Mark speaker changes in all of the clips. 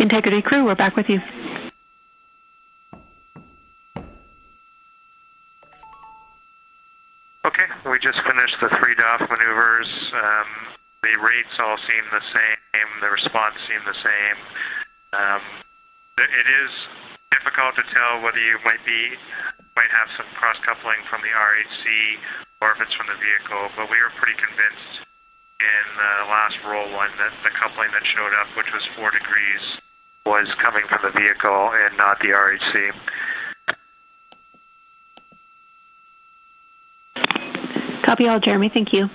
Speaker 1: Integrity crew, we're back with you.
Speaker 2: Okay, we just finished the 3 DOF maneuvers. The rates all seem the same. The response seemed the same. It is difficult to tell whether you might have some cross-coupling from the RHC or if it's from the vehicle, but we were pretty convinced in the last roll one that the coupling that showed up, which was 4 degrees, was coming from the vehicle and not the RHC.
Speaker 1: Copy all, Jeremy. Thank you.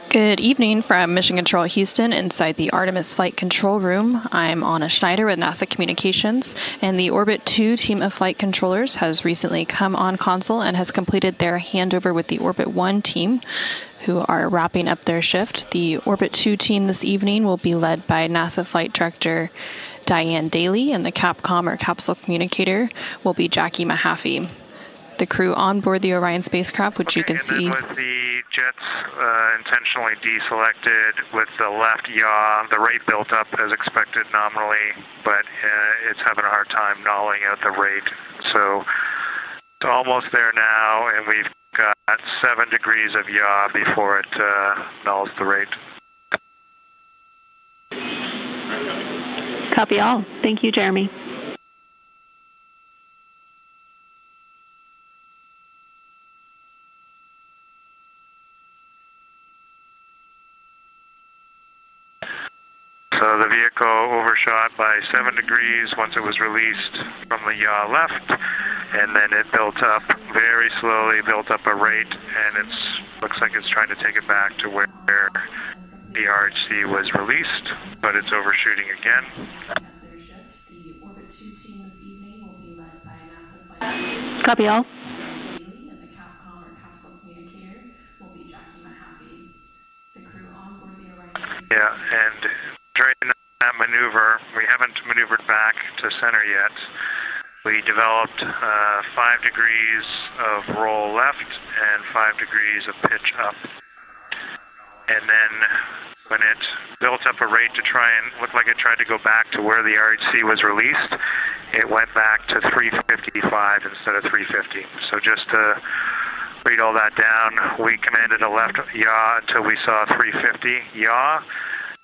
Speaker 3: Good evening from Mission Control Houston inside the Artemis Flight Control Room. I'm Anna Schneider with NASA Communications, and the Orbit 2 team of flight controllers has recently come on console and has completed their handover with the Orbit 1 team, who are wrapping up their shift. The Orbit 2 team this evening will be led by NASA Flight Director Diane Daly, and the Capcom or capsule communicator will be Jackie Mahaffey. The crew on board the Orion spacecraft, which you can see.
Speaker 2: With the jets intentionally deselected with the left yaw, the rate built up as expected nominally, but it's having a hard time nulling out the rate. So it's almost there now, and we've got 7 degrees of yaw before it nulls the rate.
Speaker 1: Copy all. Thank you, Jeremy.
Speaker 2: So the vehicle overshot by 7 degrees once it was released from the yaw left, and then it built up very slowly, built up a rate, and it looks like it's trying to take it back to where the RHC was released, but it's overshooting again.
Speaker 1: Copy all.
Speaker 2: Yeah, and during that maneuver, we haven't maneuvered back to center yet. We developed 5 degrees of roll left and 5 degrees of pitch up. And then when it built up a rate to try and look like it tried to go back to where the RHC was released, it went back to 355 instead of 350. So just to read all that down, we commanded a left yaw until we saw 350 yaw.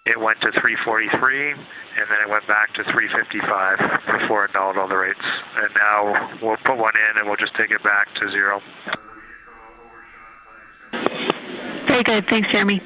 Speaker 2: It went to 343, and then it went back to 355 before it nulled all the rates. And now we'll put one in, and we'll just take it back to 0.
Speaker 1: Very good. Thanks, Jeremy.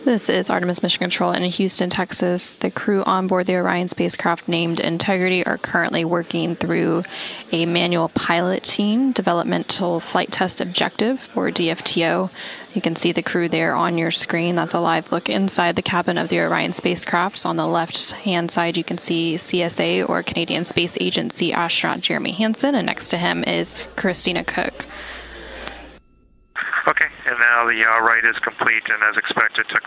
Speaker 3: This is Artemis Mission Control in Houston, Texas. The crew on board the Orion spacecraft named Integrity are currently working through a manual pilot team developmental flight test objective, or DFTO. You can see the crew there on your screen. That's a live look inside the cabin of the Orion spacecraft. On the left-hand side, you can see CSA, or Canadian Space Agency astronaut Jeremy Hansen, and next to him is Christina Cook.
Speaker 2: Okay, and now the yaw right is complete, and as expected, took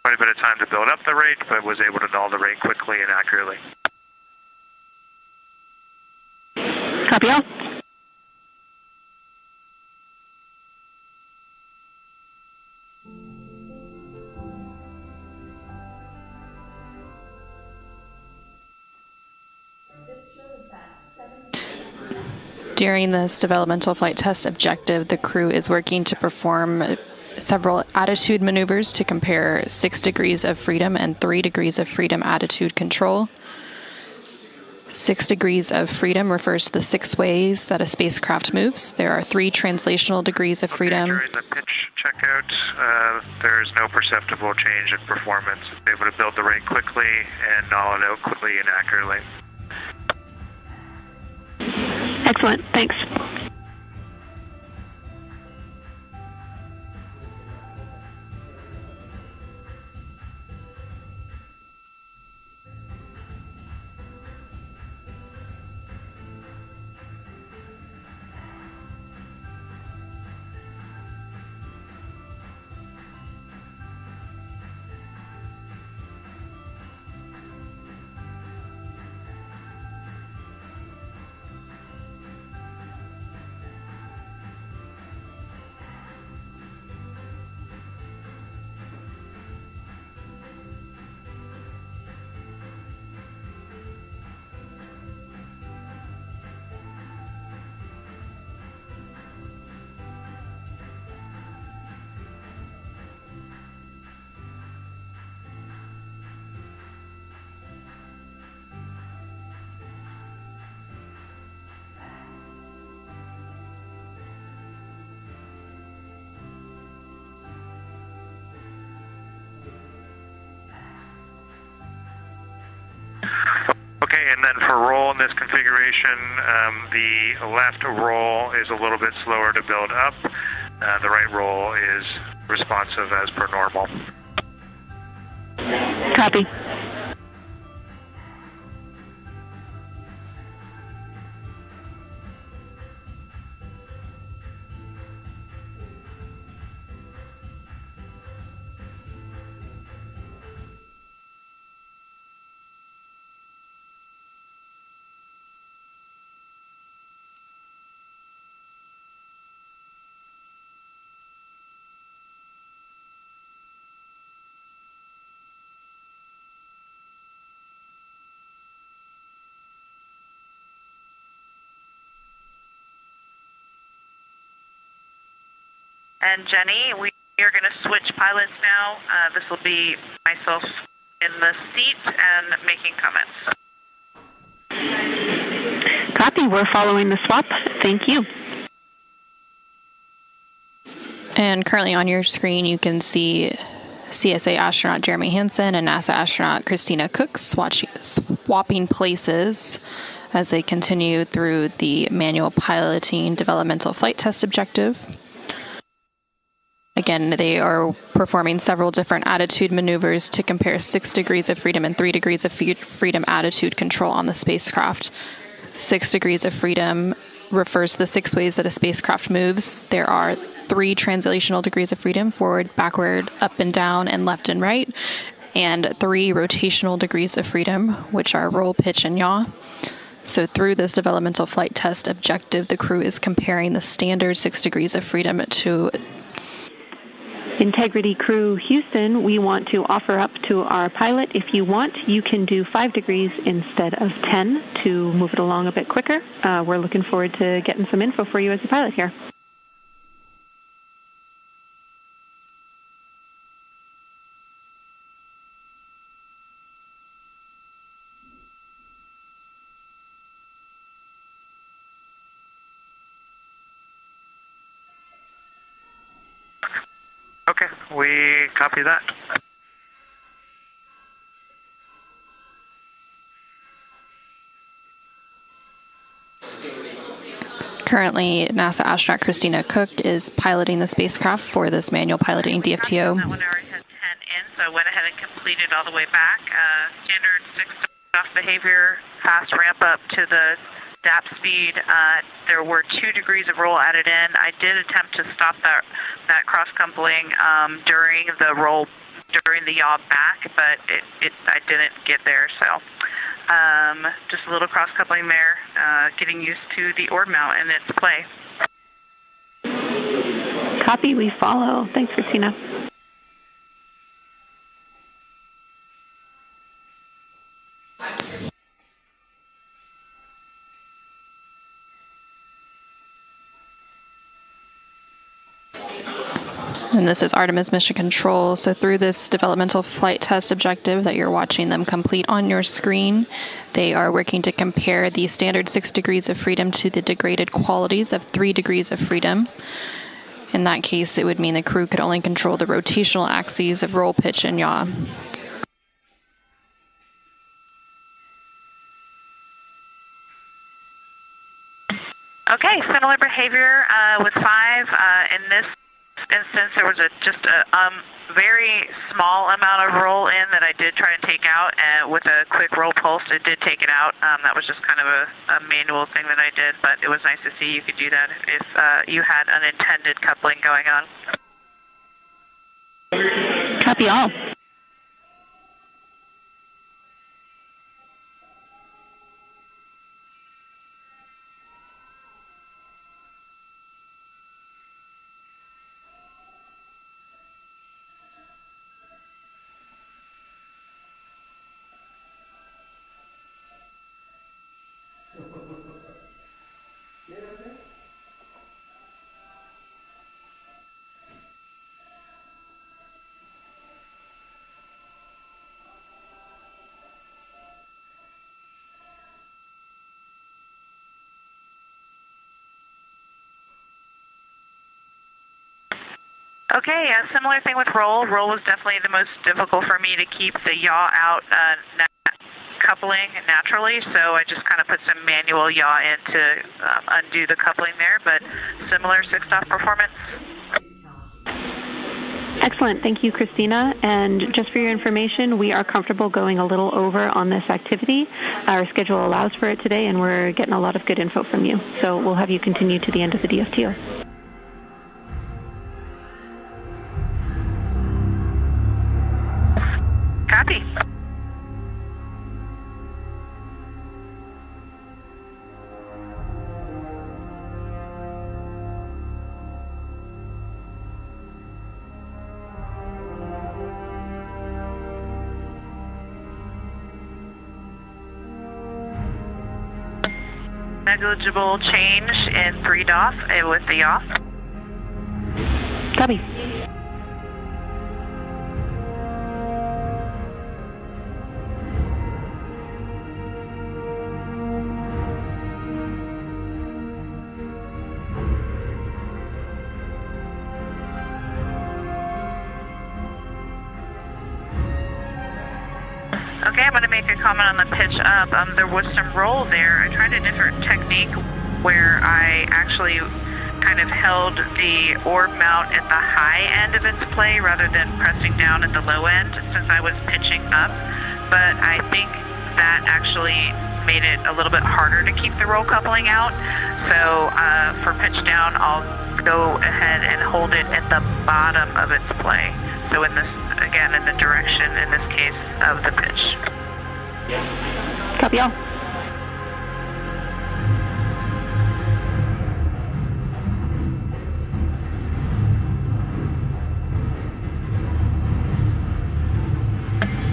Speaker 2: quite a bit of time to build up the rate, but was able to null the rate quickly and accurately.
Speaker 1: Copy all.
Speaker 3: During this developmental flight test objective, the crew is working to perform several attitude maneuvers to compare 6 degrees of freedom and 3 degrees of freedom attitude control. 6 degrees of freedom refers to the 6 ways that a spacecraft moves. There are 3 translational degrees of freedom.
Speaker 2: During the pitch checkout, there is no perceptible change in performance. It's able to build the rate quickly and null it out quickly and accurately.
Speaker 1: Excellent. Thanks.
Speaker 2: Okay, and then for roll in this configuration, the left roll is a little bit slower to build up. The right roll is responsive as per normal.
Speaker 1: Copy.
Speaker 4: And Jenny, we are going to switch pilots now. This will be myself in the seat and making comments.
Speaker 1: Copy. We're following the swap. Thank you.
Speaker 3: And currently on your screen, you can see CSA astronaut Jeremy Hansen and NASA astronaut Christina Cook swapping places as they continue through the manual piloting developmental flight test objective. Again, they are performing several different attitude maneuvers to compare 6 degrees of freedom and 3 degrees of freedom attitude control on the spacecraft. 6 degrees of freedom refers to the 6 ways that a spacecraft moves. There are 3 translational degrees of freedom: forward, backward, up and down, and left and right, and 3 rotational degrees of freedom, which are roll, pitch, and yaw. So through this developmental flight test objective, the crew is comparing the standard 6 degrees of freedom to
Speaker 1: Integrity Crew Houston, we want to offer up to our pilot, if you want, you can do 5 degrees instead of 10 to move it along a bit quicker. We're looking forward to getting some info for you as a pilot here.
Speaker 2: Okay, we copy that.
Speaker 3: Currently, NASA astronaut Christina Cook is piloting the spacecraft for this manual piloting DFTO.
Speaker 4: That one already had 10 in, so I went ahead and completed all the way back. Standard 6 off behavior, fast ramp up to the DAP speed. There were 2 degrees of roll added in. I did attempt to stop that cross coupling during the roll, during the yaw back, but I didn't get there. So just a little cross coupling there, getting used to the orb mount and its play.
Speaker 1: Copy, we follow. Thanks, Christina.
Speaker 3: And this is Artemis Mission Control. So through this developmental flight test objective that you're watching them complete on your screen, they are working to compare the standard 6 degrees of freedom to the degraded qualities of 3 degrees of freedom. In that case, it would mean the crew could only control the rotational axes of roll, pitch, and yaw.
Speaker 4: Okay, similar behavior with 5. In this instance, there was just a very small amount of roll in that I did try to take out, and with a quick roll pulse, it did take it out. That was just kind of a manual thing that I did, but it was nice to see you could do that if you had unintended coupling going on.
Speaker 1: Copy all.
Speaker 4: Okay, a similar thing with roll. Roll was definitely the most difficult for me to keep the yaw out coupling naturally, so I just kind of put some manual yaw in to undo the coupling there, but similar 6-off performance.
Speaker 1: Excellent. Thank you, Christina. And just for your information, we are comfortable going a little over on this activity. Our schedule allows for it today, and we're getting a lot of good info from you. So we'll have you continue to the end of the DFTO.
Speaker 4: Copy. Negligible change in 3 DOF with the yaw.
Speaker 1: Copy.
Speaker 4: Okay, I'm going to make a comment on the pitch up. There was some roll there. I tried a different technique where I actually kind of held the orb mount at the high end of its play rather than pressing down at the low end since I was pitching up. But I think that actually made it a little bit harder to keep the roll coupling out. So for pitch down, I'll go ahead and hold it at the bottom of its play. So in this, again, in the direction, in this case, of the pitch.
Speaker 1: Copy all.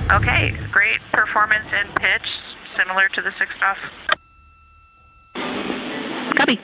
Speaker 4: Okay, great performance in pitch, similar to the 6 DOF.
Speaker 1: Copy.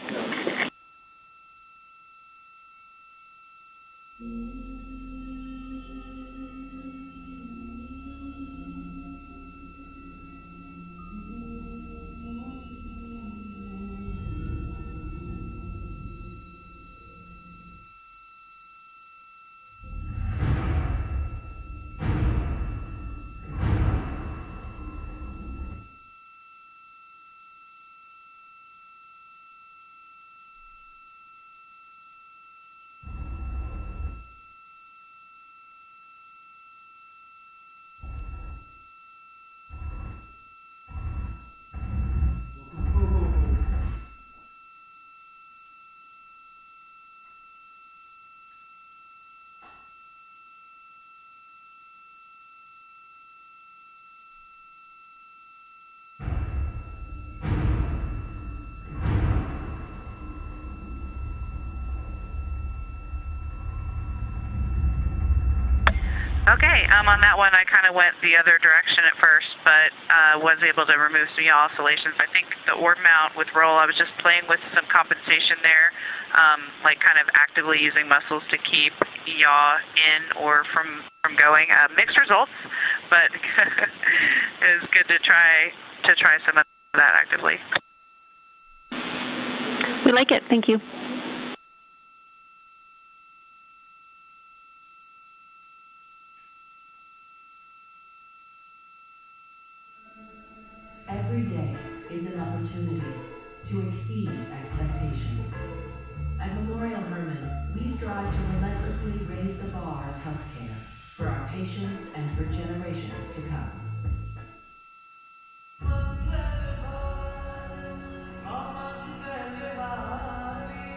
Speaker 4: Okay, on that one I kind of went the other direction at first, but was able to remove some yaw oscillations. I think the orb mount with roll, I was just playing with some compensation there. like kind of actively using muscles to keep yaw in or from going. Mixed results, but it's good to try some of that actively.
Speaker 1: We like it. Thank you.
Speaker 5: Every day is an opportunity to exceed expectations. At Memorial Hermann, we strive to relentlessly raise the bar of healthcare for our patients and for generations to come.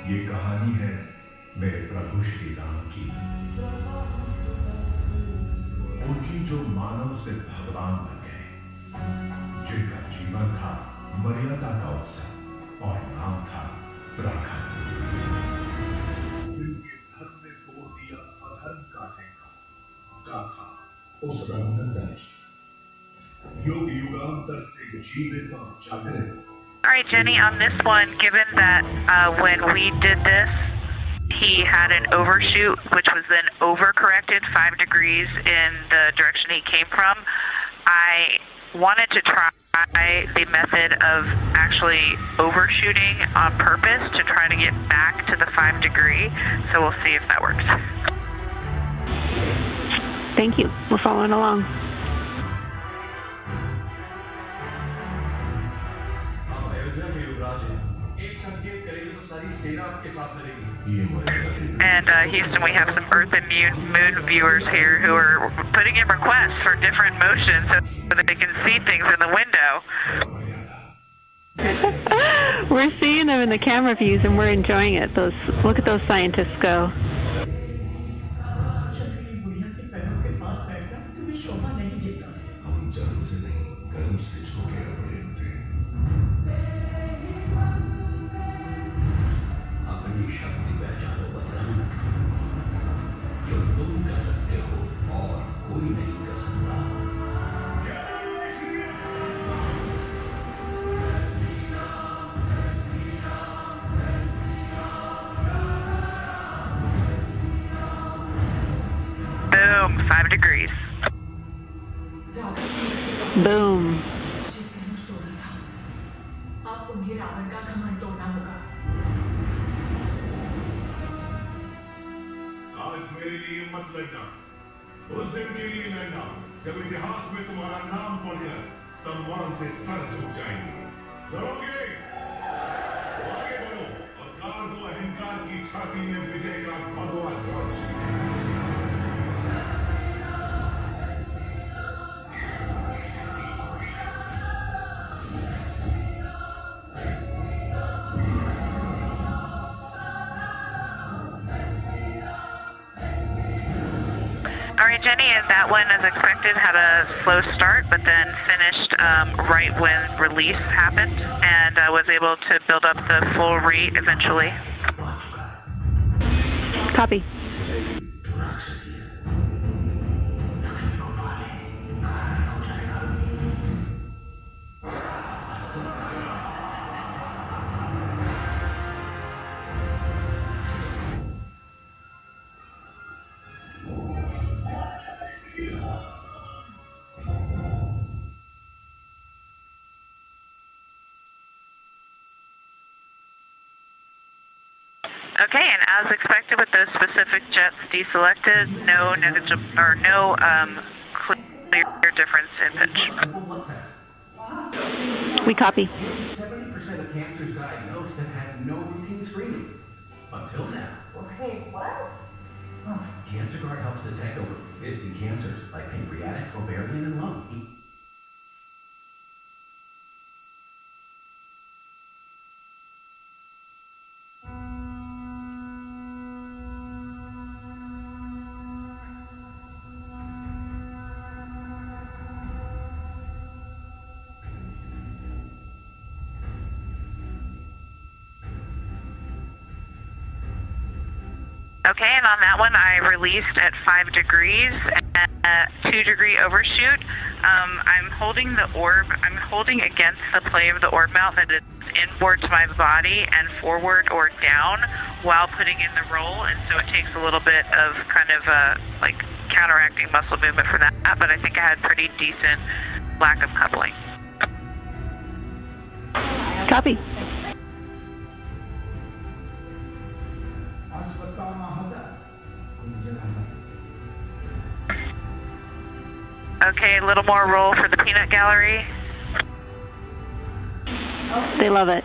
Speaker 6: ये कहानी है मेरे प्रभु श्री राम की, उनकी जो मानव से भगवान बन गए, जिनका जीवन था मर्यादा का उत्सव और नाम था राघव, जिनके धर्म ने तोड़ दिया अधर्म का ठेका, गाथा उस रघुनंदन की, युग युगांतर से जीवित और जागृत।
Speaker 4: All right, Jenny, on this one, given that when we did this, he had an overshoot, which was then overcorrected 5 degrees in the direction he came from, I wanted to try the method of actually overshooting on purpose to try to get back to the 5 degree. So we'll see if that works.
Speaker 1: Thank you. We're following along.
Speaker 4: And Houston, we have some Earth and Moon viewers here who are putting in requests for different motions so that they can see things in the window.
Speaker 1: We're seeing them in the camera views and we're enjoying it. Look at those scientists go.
Speaker 4: Boom, 5 degrees.
Speaker 1: Boom.
Speaker 6: आज मेरे लिए मत लड़ना, उस दिन के लिए लड़ना जब इतिहास में तुम्हारा नाम पढ़कर सम्मान से सर झुक जाएंगे। लड़ोगे तो आगे बढ़ो और गाड़ दो अहंकार की छाती में विजय का भगवा ध्वज।
Speaker 4: All right, Jenny, and that one, as expected, had a slow start, but then finished right when release happened and was able to build up the full rate eventually.
Speaker 1: Copy.
Speaker 4: Okay, and as expected with those specific jets deselected, no negligible or no clear difference in pitch.
Speaker 1: We copy.
Speaker 7: 70% of cancers diagnosed have had no routine screening. Until now.
Speaker 8: Okay, what?
Speaker 7: Cancer Guard helps detect over 50 cancers, like pancreatic, ovarian, and lung.
Speaker 4: Okay, and on that one, I released at 5 degrees and 2 degree overshoot. I'm holding the orb. I'm holding against the play of the orb mount that it's inboard to my body and forward or down while putting in the roll, and so it takes a little bit of kind of like counteracting muscle movement for that, but I think I had pretty decent lack of coupling.
Speaker 1: Copy.
Speaker 4: Okay, a little more roll for the peanut gallery.
Speaker 1: They love it.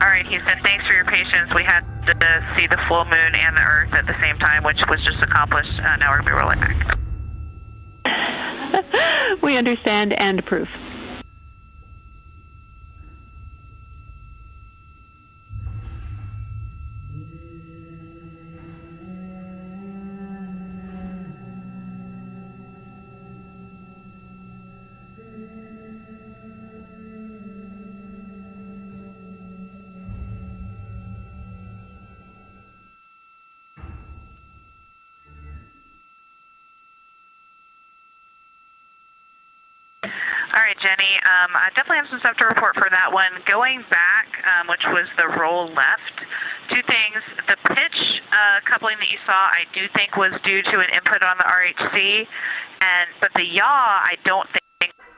Speaker 4: All right, Houston, thanks for your patience. We had to see the full moon and the Earth at the same time, which was just accomplished. Now we're going to be rolling back.
Speaker 1: We understand and approve.
Speaker 4: All right, Jenny, I definitely have some stuff to report for that one. Going back, which was the roll left, two things. The pitch coupling that you saw, I do think was due to an input on the RHC, but the yaw, I don't think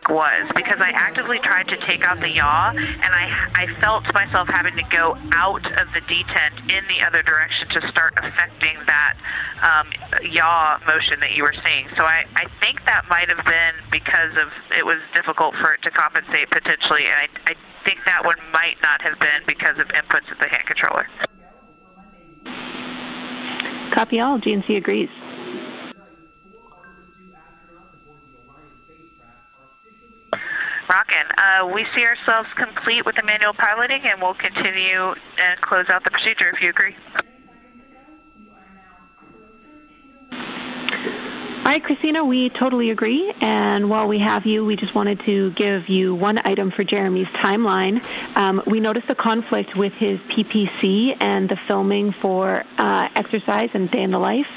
Speaker 4: was, because I actively tried to take out the yaw, and I felt myself having to go out of the detent in the other direction to start affecting that yaw motion that you were seeing. So I think that might have been because of it was difficult for it to compensate potentially, and I think that one might not have been because of inputs at the hand controller.
Speaker 1: Copy all. GNC agrees.
Speaker 4: Rockin'. We see ourselves complete with the manual piloting, and we'll continue and close out the procedure if you agree.
Speaker 1: All right, Christina, we totally agree. And while we have you, we just wanted to give you one item for Jeremy's timeline. We noticed a conflict with his PPC and the filming for exercise and day in the life.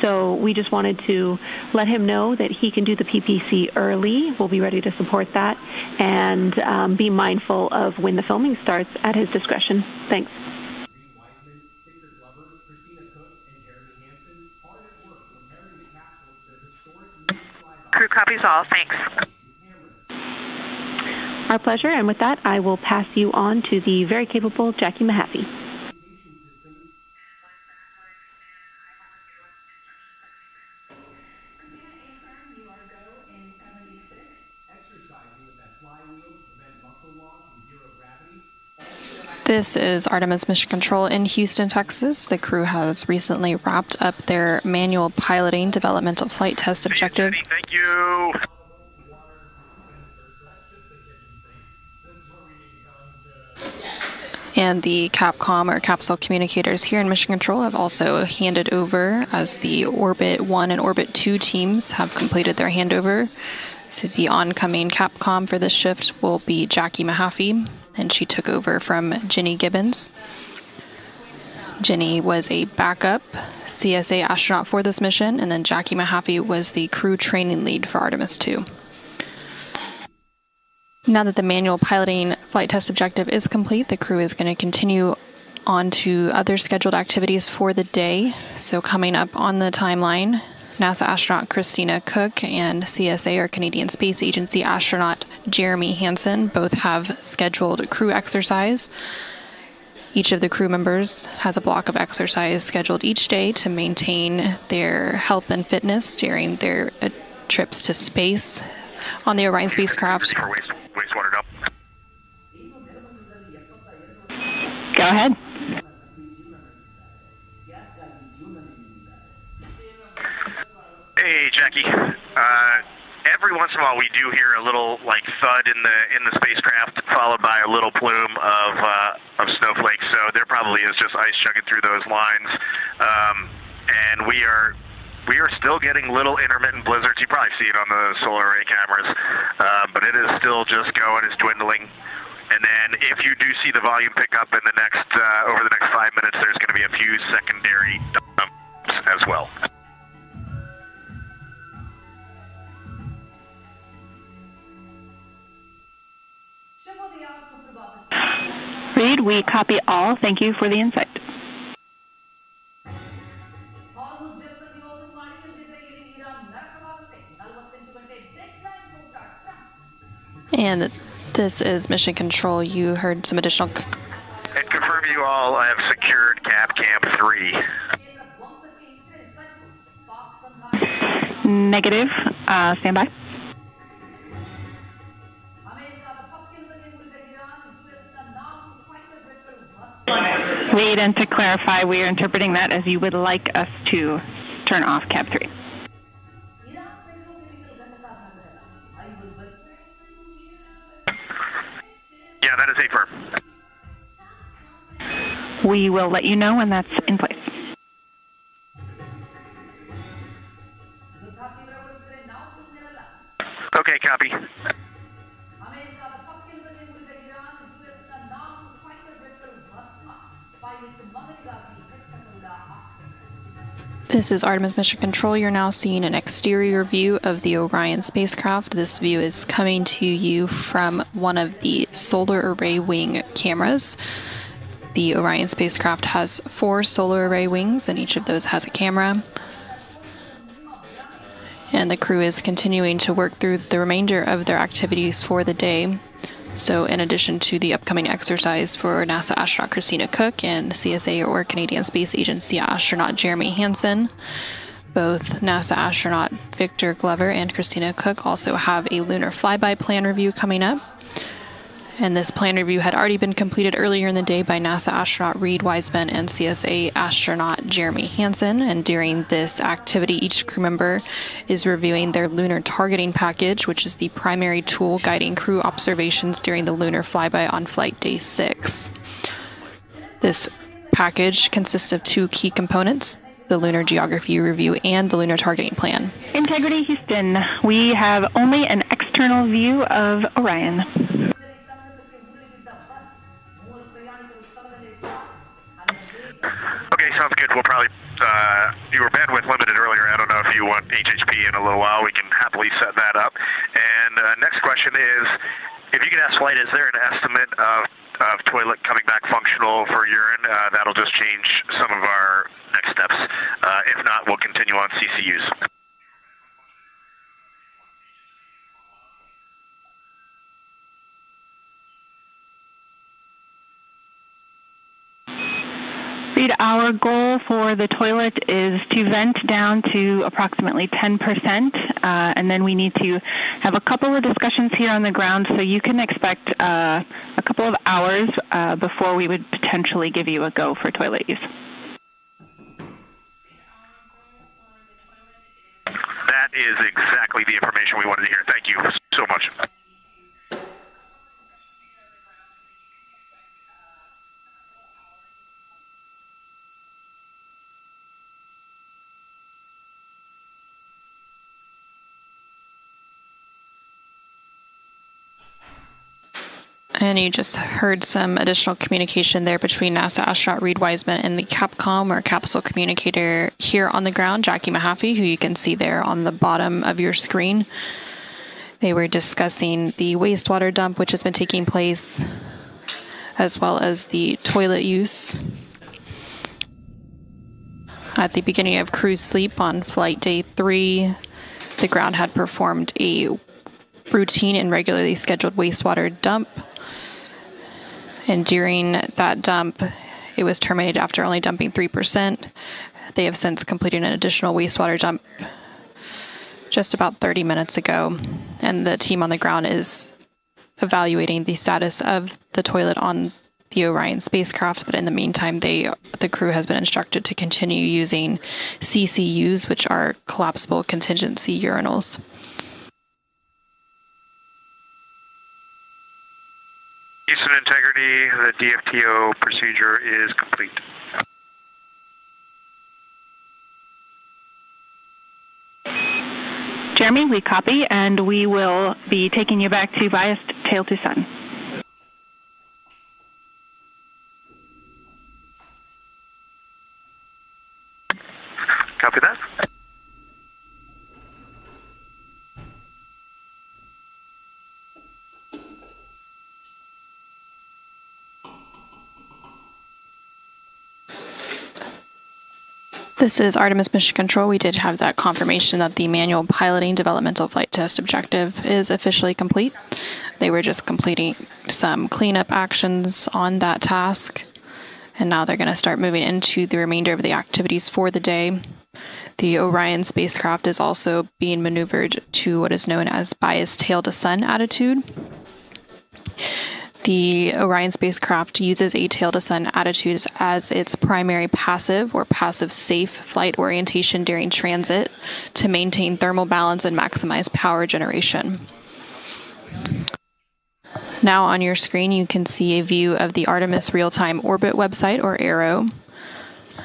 Speaker 1: So we just wanted to let him know that he can do the PPC early. We'll be ready to support that and be mindful of when the filming starts at his discretion. Thanks.
Speaker 4: Crew copies all. Thanks.
Speaker 1: Our pleasure. And with that, I will pass you on to the very capable Jackie Mahaffey.
Speaker 3: This is Artemis Mission Control in Houston, Texas. The crew has recently wrapped up their manual piloting developmental flight test objective.
Speaker 2: Thank you.
Speaker 3: And the Capcom or capsule communicators here in Mission Control have also handed over as the Orbit 1 and Orbit 2 teams have completed their handover. So the oncoming Capcom for this shift will be Jackie Mahaffey, and she took over from Ginny Gibbons. Ginny was a backup CSA astronaut for this mission, and then Jackie Mahaffey was the crew training lead for Artemis 2. Now that the manual piloting flight test objective is complete, the crew is going to continue on to other scheduled activities for the day. So coming up on the timeline, NASA astronaut Christina Cook and CSA, or Canadian Space Agency astronaut Jeremy Hansen, both have scheduled crew exercise. Each of the crew members has a block of exercise scheduled each day to maintain their health and fitness during their trips to space on the Orion spacecraft.
Speaker 2: Wastewater dump.
Speaker 1: Go ahead.
Speaker 2: Hey, Jackie. Every once in a while, we do hear a little thud in the spacecraft, followed by a little plume of snowflakes. So there probably is just ice chugging through those lines, and we are still getting little intermittent blizzards. You probably see it on the solar array cameras, but it is still just going. It's dwindling. And then if you do see the volume pick up in the next over the next 5 minutes, there's going to be a few secondary dumps as well.
Speaker 1: Reed, we copy all. Thank you for the insight.
Speaker 3: And this is Mission Control. You heard some additional...
Speaker 2: And confirm you all have secured Cap Camp 3.
Speaker 1: Negative. Stand by. Reed, and to clarify, we are interpreting that as you would like us to turn off Cap 3.
Speaker 2: Yeah, that is a firm.
Speaker 1: We will let you know when that's in place.
Speaker 2: Okay, copy.
Speaker 3: This is Artemis Mission Control. You're now seeing an exterior view of the Orion spacecraft. This view is coming to you from one of the solar array wing cameras. The Orion spacecraft has 4 solar array wings, and each of those has a camera. And the crew is continuing to work through the remainder of their activities for the day. So in addition to the upcoming exercise for NASA astronaut Christina Cook and CSA, or Canadian Space Agency astronaut Jeremy Hansen, both NASA astronaut Victor Glover and Christina Cook also have a lunar flyby plan review coming up. And this plan review had already been completed earlier in the day by NASA astronaut Reed Wiseman and CSA astronaut Jeremy Hansen. And during this activity, each crew member is reviewing their lunar targeting package, which is the primary tool guiding crew observations during the lunar flyby on flight day 6. This package consists of 2 key components: the lunar geography review and the lunar targeting plan.
Speaker 1: Integrity Houston, we have only an external view of Orion.
Speaker 2: Okay, sounds good. We'll probably, you were bandwidth limited earlier. I don't know if you want HHP in a little while. We can happily set that up. And next question is, if you could ask flight, is there an estimate of toilet coming back functional for urine? That'll just change some of our next steps. If not, we'll continue on CCUs.
Speaker 1: Reed, our goal for the toilet is to vent down to approximately 10%, and then we need to have a couple of discussions here on the ground, so you can expect a couple of hours before we would potentially give you a go for toilet use.
Speaker 2: That is exactly the information we wanted to hear. Thank you so much.
Speaker 3: And you just heard some additional communication there between NASA astronaut Reed Wiseman and the Capcom, or capsule communicator here on the ground, Jackie Mahaffey, who you can see there on the bottom of your screen. They were discussing the wastewater dump, which has been taking place, as well as the toilet use. At the beginning of cruise sleep on flight day 3, the ground had performed a routine and regularly scheduled wastewater dump. And during that dump, it was terminated after only dumping 3%. They have since completed an additional wastewater dump just about 30 minutes ago, and the team on the ground is evaluating the status of the toilet on the Orion spacecraft, but in the meantime, the crew has been instructed to continue using CCUs, which are collapsible contingency urinals.
Speaker 2: Houston Integrity, the DFTO procedure is complete.
Speaker 1: Jeremy, we copy, and we will be taking you back to biased tail to sun.
Speaker 2: Copy that.
Speaker 3: This is Artemis Mission Control. We did have that confirmation that the manual piloting developmental flight test objective is officially complete. They were just completing some cleanup actions on that task, and now they're going to start moving into the remainder of the activities for the day. The Orion spacecraft is also being maneuvered to what is known as biased tail to sun attitude. The Orion spacecraft uses a tail to sun attitude as its primary passive or passive safe flight orientation during transit to maintain thermal balance and maximize power generation. Now on your screen, you can see a view of the Artemis Real-Time Orbit website, or ARO.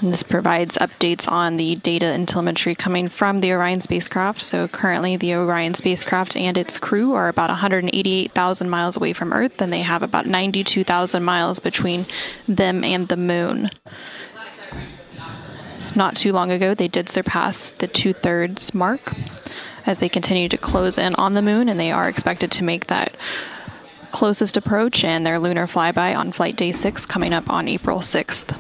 Speaker 3: And this provides updates on the data and telemetry coming from the Orion spacecraft. So currently the Orion spacecraft and its crew are about 188,000 miles away from Earth, and they have about 92,000 miles between them and the moon. Not too long ago, they did surpass the 2/3 mark as they continue to close in on the moon, and they are expected to make that closest approach and their lunar flyby on flight day 6 coming up on April 6th.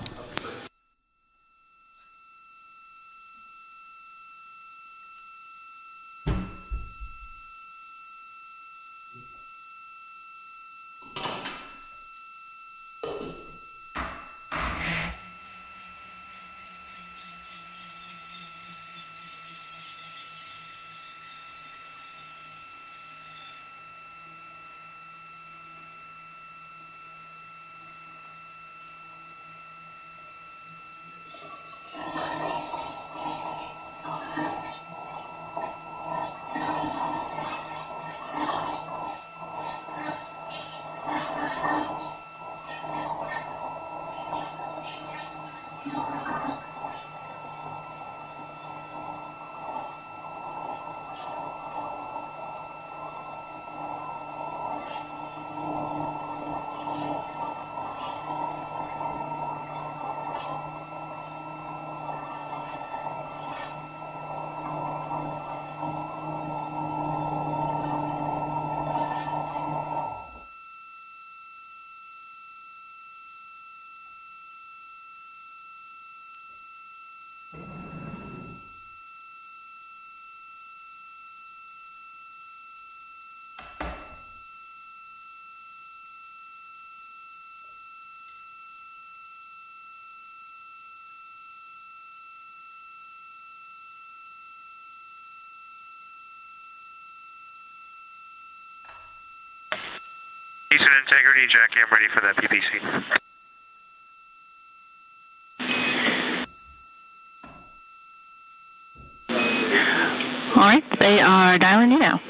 Speaker 2: Houston Integrity, Jackie, I'm ready for that PPC.
Speaker 1: All right, they are dialing you now.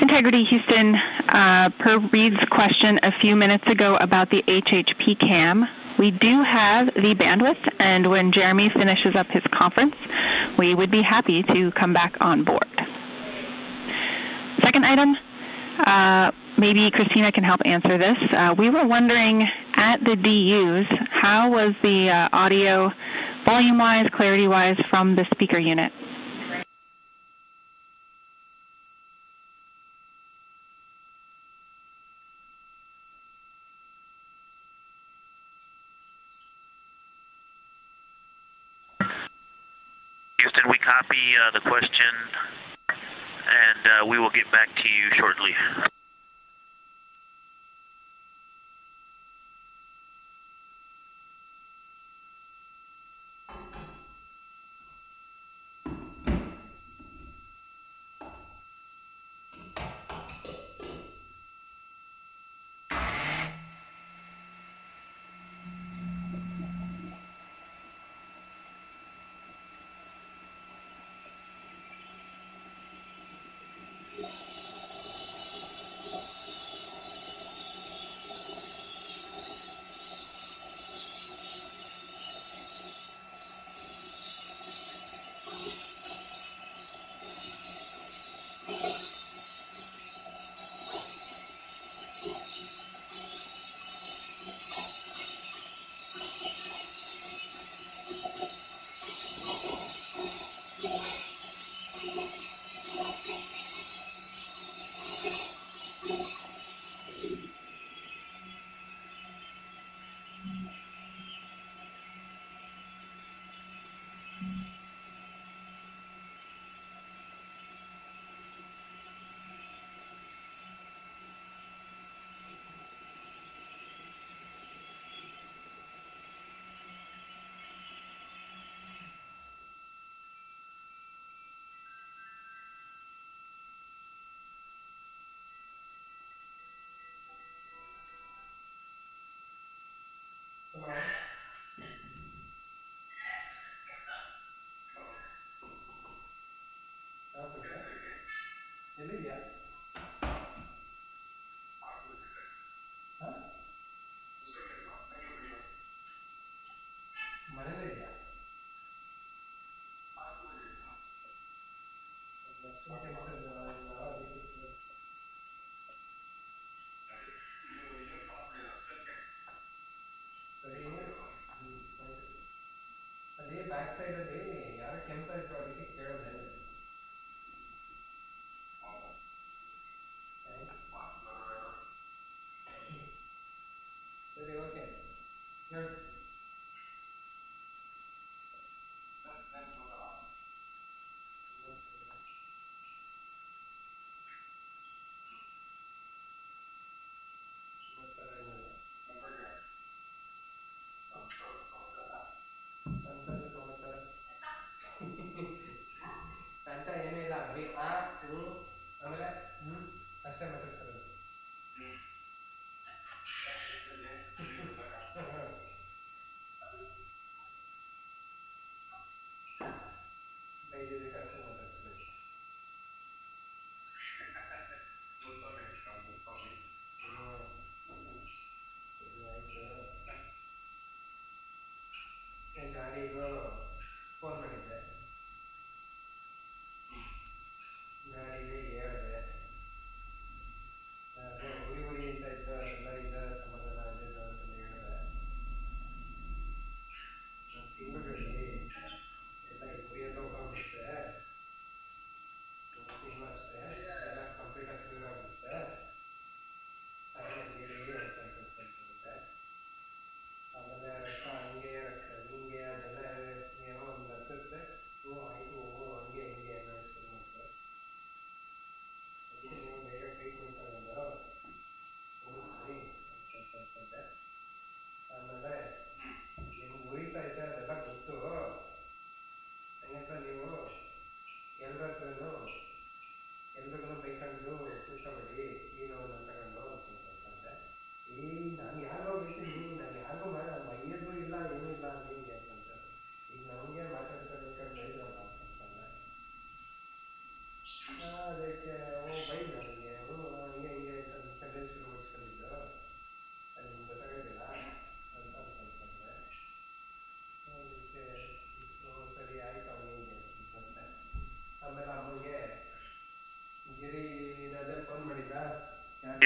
Speaker 1: Integrity Houston, per Reed's question a few minutes ago about the HHP cam, we do have the bandwidth, and when Jeremy finishes up his conference, we would be happy to come back on board. Second item, maybe Christina can help answer this. We were wondering at the DUs, how was the audio volume-wise, clarity-wise from the speaker unit?
Speaker 2: Houston, we copy the question, and we will get back to you shortly.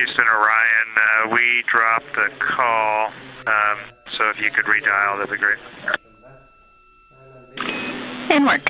Speaker 2: Houston, Orion. We dropped the call, so if you could redial, that'd be great.
Speaker 1: And work.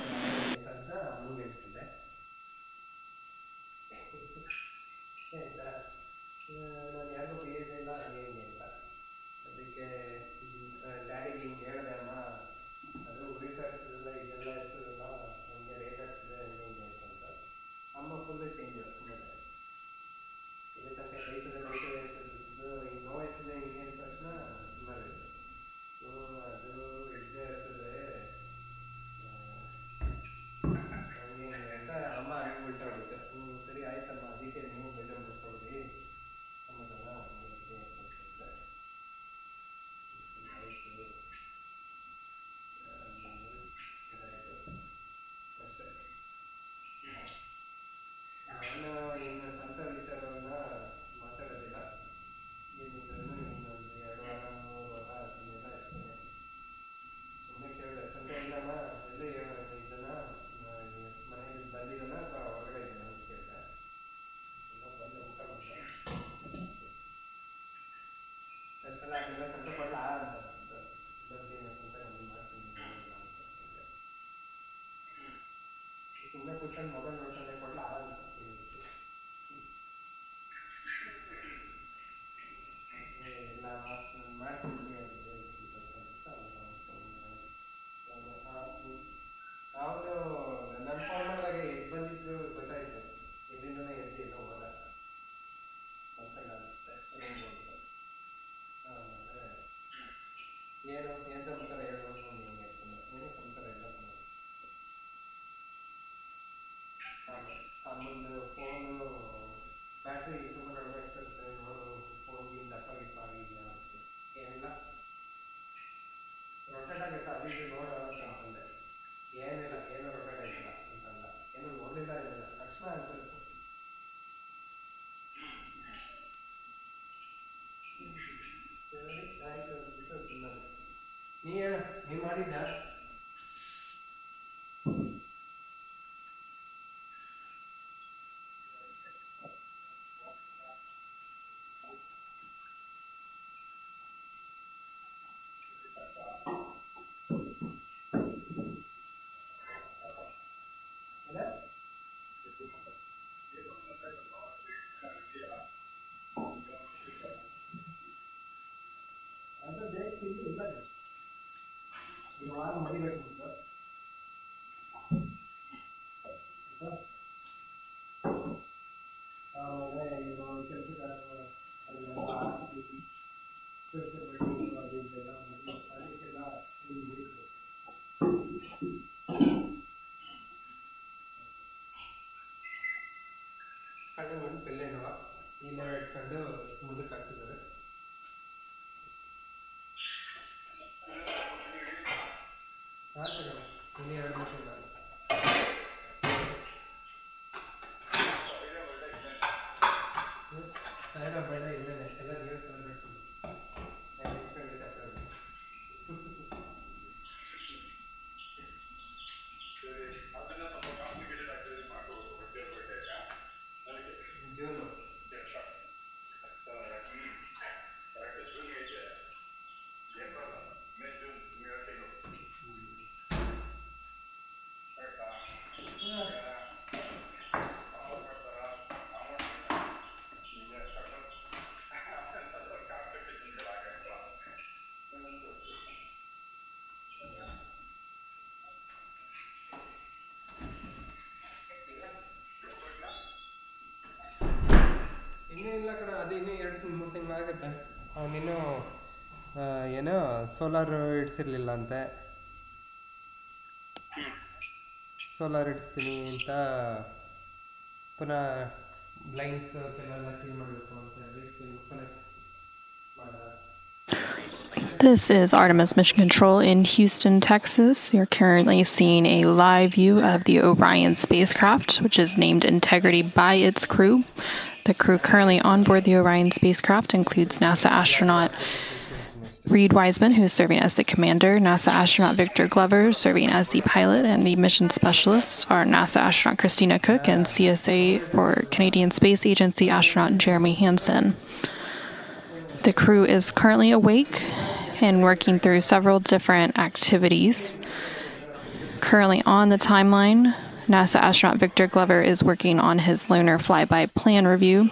Speaker 8: ಅವನಿನ್ನೂ ಏನೋ solar ಇಡ್ಸಿರ್ಲಿಲ್ಲ ಅಂತೆ. Solar ಇಡಿಸ್ತೀನಿ ಅಂತ ಪುನಃ blinds ಕೆಲವೆಲ್ಲ change ಮಾಡಬೇಕು ಅಂತ ಹೇಳಿ connect ಮಾಡ.
Speaker 3: This is Artemis Mission Control in Houston, Texas. You're currently seeing a live view of the Orion spacecraft, which is named Integrity by its crew. The crew currently on board the Orion spacecraft includes NASA astronaut Reed Wiseman, who's serving as the commander, NASA astronaut Victor Glover, serving as the pilot, and the mission specialists are NASA astronaut Christina Cook and CSA, or Canadian Space Agency astronaut Jeremy Hansen. The crew is currently awake and working through several different activities. Currently on the timeline, NASA astronaut Victor Glover is working on his lunar flyby plan review.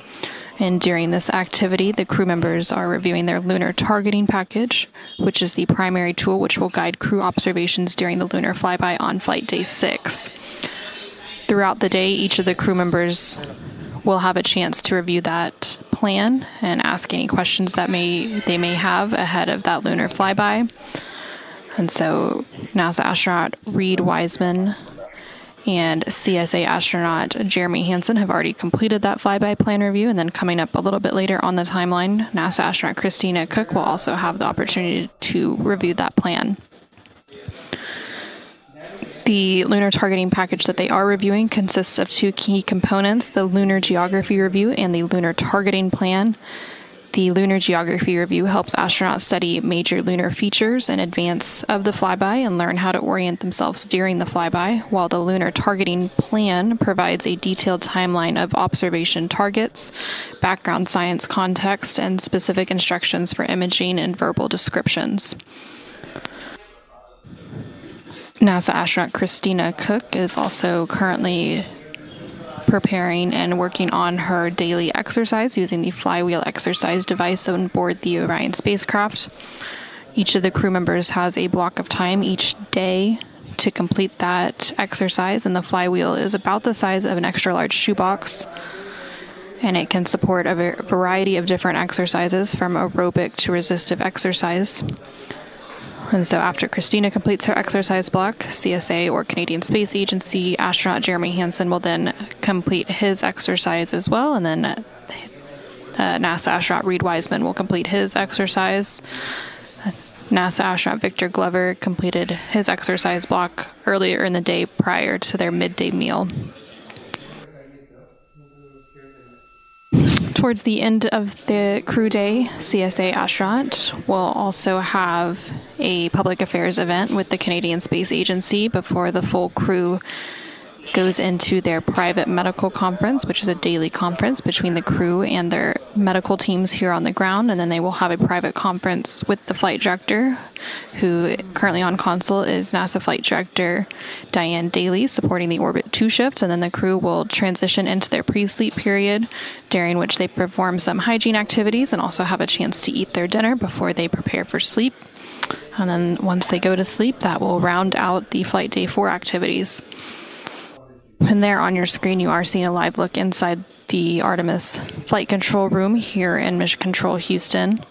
Speaker 3: And during this activity, the crew members are reviewing their lunar targeting package, which is the primary tool which will guide crew observations during the lunar flyby on flight day 6. Throughout the day, each of the crew members will have a chance to review that plan and ask any questions that they may have ahead of that lunar flyby. And so NASA astronaut Reed Wiseman and CSA astronaut Jeremy Hansen have already completed that flyby plan review, and then coming up a little bit later on the timeline, NASA astronaut Christina Cook will also have the opportunity to review that plan. The lunar targeting package that they are reviewing consists of 2 key components, the lunar geography review and the lunar targeting plan. The lunar geography review helps astronauts study major lunar features in advance of the flyby and learn how to orient themselves during the flyby, while the lunar targeting plan provides a detailed timeline of observation targets, background science context, and specific instructions for imaging and verbal descriptions. NASA astronaut Christina Cook is also currently preparing and working on her daily exercise using the flywheel exercise device on board the Orion spacecraft. Each of the crew members has a block of time each day to complete that exercise, and the flywheel is about the size of an extra large shoebox, and it can support a variety of different exercises from aerobic to resistive exercise. And so after Christina completes her exercise block, CSA, or Canadian Space Agency astronaut Jeremy Hansen will then complete his exercise as well, and then NASA astronaut Reed Wiseman will complete his exercise. NASA astronaut Victor Glover completed his exercise block earlier in the day prior to their midday meal. Towards the end of the crew day, CSA astronaut will also have a public affairs event with the Canadian Space Agency before the full crew goes into their private medical conference, which is a daily conference between the crew and their medical teams here on the ground. And then they will have a private conference with the flight director, who currently on console is NASA Flight Director Diane Daly, supporting the Orbit 2 shift. And then the crew will transition into their pre-sleep period, during which they perform some hygiene activities and also have a chance to eat their dinner before they prepare for sleep. And then once they go to sleep, that will round out the Flight Day 4 activities. And there on your screen, you are seeing a live look inside the Artemis flight control room here in Mission Control Houston.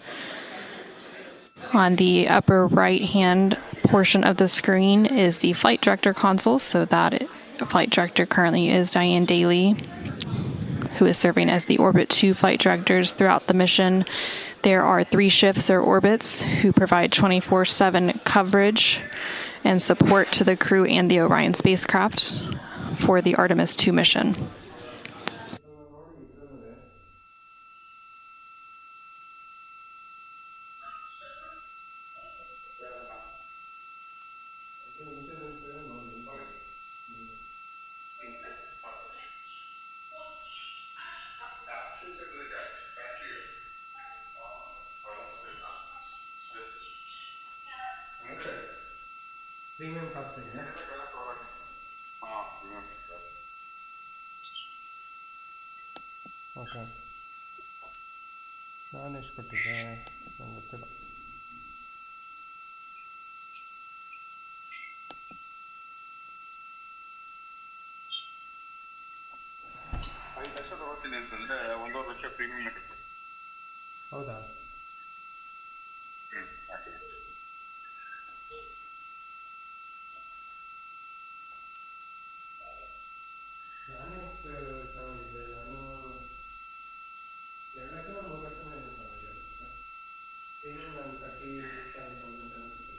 Speaker 3: On the upper right-hand portion of the screen is the flight director console, so that flight director currently is Diane Daly, who is serving as the Orbit 2 flight directors throughout the mission. There are 3 shifts or orbits who provide 24/7 coverage and support to the crew and the Orion spacecraft for the Artemis 2 mission.
Speaker 8: Premium cost ಇದೆಯಾ? Okay, ನಾನು ಎಷ್ಟು ಕೊಟ್ಟಿದ್ದೆ ನಂಗೆ ಗೊತ್ತಿಲ್ಲ. ಹೌದಾ? ನಾನು ಎಷ್ಟು ತಗೊಂಡಿದ್ದೆ? ನಾನು 2 ಲಕ್ಷ 3 ಲಕ್ಷ ತಗೊಂಡಿದ್ದೆ. ಈಗ ನಾನು 37,000 ಅನಿಸುತ್ತೆ.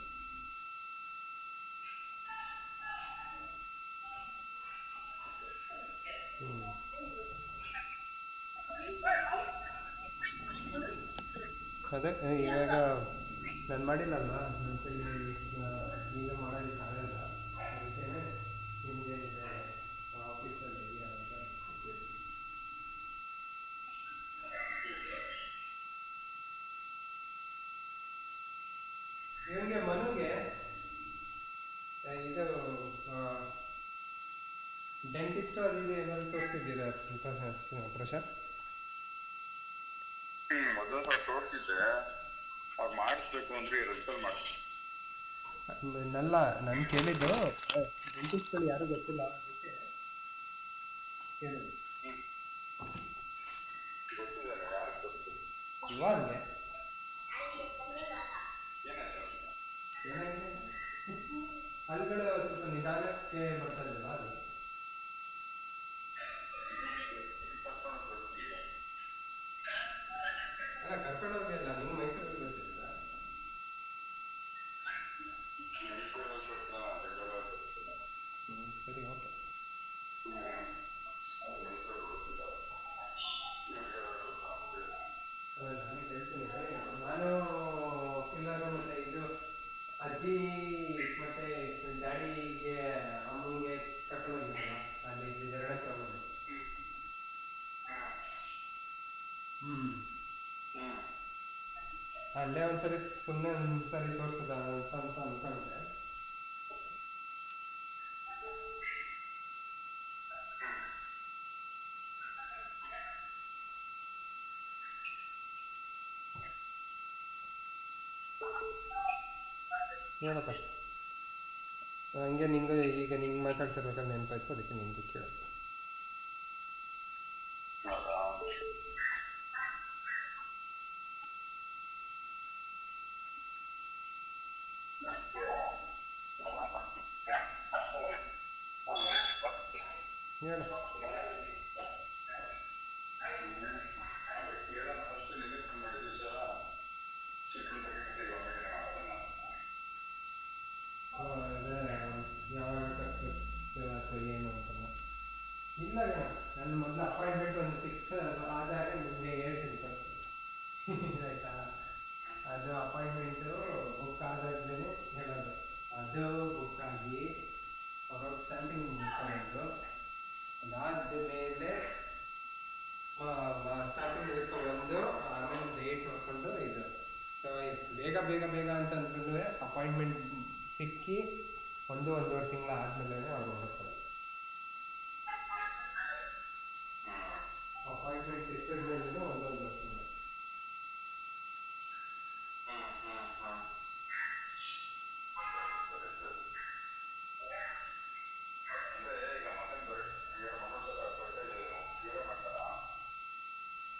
Speaker 8: ಅದೇ ಇವಾಗ ನಾನು ಮಾಡಿಲ್ಲಲ್ವಾ ನನ್ನ ಕೈಲಿ ಈಗ ಮಾಡೋದಕ್ಕಾಗಲ್ಲ, ಅದಕ್ಕೆ ನಿಮಗೇನಿದೆ ಆಫೀಸಲ್ಲಿ ಇದೆಯಾ ಅಂತ ಇವನಿಗೆ ಮನುಗೆ ಇದು ಡೆಂಟಿಸ್ಟ್ ಅದು ಇದು ಏನಾದ್ರು ತೋರಿಸ್ತಿದ್ದೀರಾ ಪ್ರಶಾಂತ್?
Speaker 9: ಮೊದಲು ಸಹ ತೋರಿಸಿದ್ದೆ, ಅವ್ರು ಮಾಡಿಸ್ಬೇಕು ಅಂದ್ರೆ ರಿಸಲ್ಟ್ ಮಾಡಿಸ್ಬೇಕು.
Speaker 8: ನಲ್ಲ ನಾನು ಕೇಳಿದ್ದು ಡೆಂಟಿಸ್ಟ್ಗಳು ಯಾರು ಗೊತ್ತಿಲ್ಲ, ಅದಕ್ಕೆ ಕೇಳಿದ್ದು.
Speaker 9: ಗೊತ್ತಿದ್ದಾರೆ, ಯಾರು ಗೊತ್ತಿಲ್ಲ.
Speaker 8: ಇವಾಗಲೇ
Speaker 9: ಏನಾಗಿದೆ?
Speaker 8: ಹಲ್ಗಳು ಸ್ವಲ್ಪ ನಿಧಾನಕ್ಕೆ ಬರ್ತಾಯಿಲ್ಲ ಅದು. ಅಲ್ಲ ಕರ್ಕೊಂಡು ಹೋಗಿಲ್ಲ, ನೀವು ಮೈಸೂರಲ್ಲಿ ಬರ್ತಿದ್ದೀರ? ಸರಿ, ಓಕೆ. ನಾನು ಹೇಳ್ತೀನಿ, ನಾನು ಪಿಲ್ಲರು ಮತ್ತು ಇದು ಅಜ್ಜಿ ಮತ್ತು ಡ್ಯಾಡಿಗೆ ಅಮ್ಮನಿಗೆ ಕರ್ಕೊಂಡು ಹೋಗಿದ್ದಲ್ಲ ಅಲ್ಲಿ ಎರಡಕ್ಕೆ ಹೋಗೋದು. ಅಲ್ಲೇ ಒಂದ್ಸರಿ ಸುಮ್ಮನೆ ಒಂದ್ಸರಿ ತೋರಿಸದ ಅಂತ ಅನ್ಕೊಂಡೆ. ಏನಪ್ಪ ಹಂಗೆ ನಿಂಗೆ ಈಗ ನಿಂಗೆ ಮಾತಾಡ್ತಿರ್ಬೇಕಾದ್ರೆ ನೆನಪಾಯ್ತು, ಅದಕ್ಕೆ ನಿಂಗೆ ಕೇಳೋದು. ಹೇಳು. ಯಾವಾಗ ಕರ್ಸುತ್ತೆ ಅಥವಾ ಏನು ಅಂತಲ್ಲ. ಇಲ್ಲ ಗಣ, ನನ್ನ ಮೊದಲು ಅಪಾಯಿಂಟ್ಮೆಂಟ್ ಒಂದು ಫಿಕ್ಸ್ ಆದಾಗ ನಿಮಗೆ ಹೇಳ್ತೀನಿ ಕರ್ಸು, ಆಯಿತಾ? ಅದು ಅಪಾಯಿಂಟ್ಮೆಂಟು ಬುಕ್ ಆದಾಗಲೇ ಹೇಳೋದು. ಅದು ಬುಕ್ ಆಗಿ ಹೊರಗೆ ಸ್ಟ್ಯಾಂಪಿಂಗ್ ಮುಗಿಸ್ಕೊಂಡು ಅದಾದ ಮೇಲೆ ಸ್ಟ್ಯಾಂಪಿಂಗ್ ಮುಗಿಸ್ಕೊಂಡು ಆಮೇಲೆ ಡೇಟ್ ನೋಡ್ಕೊಂಡು ಇದು. ಸೊ ಬೇಗ ಬೇಗ ಬೇಗ ಅಂತಂದ್ರೆ ಅಪಾಯಿಂಟ್ಮೆಂಟ್ ಸಿಕ್ಕಿ ಒಂದೂವರೆ ತಿಂಗಳ ಆದಮೇಲೆ ಅವ್ರು ಹೊರಡ್ತಾರೆ. ಅಪಾಯಿಂಟ್ಮೆಂಟ್ ಸಿಕ್ಕಿದ ಮೇಲೆ ಒಂದೂವರೆ ತಿಂಗಳು.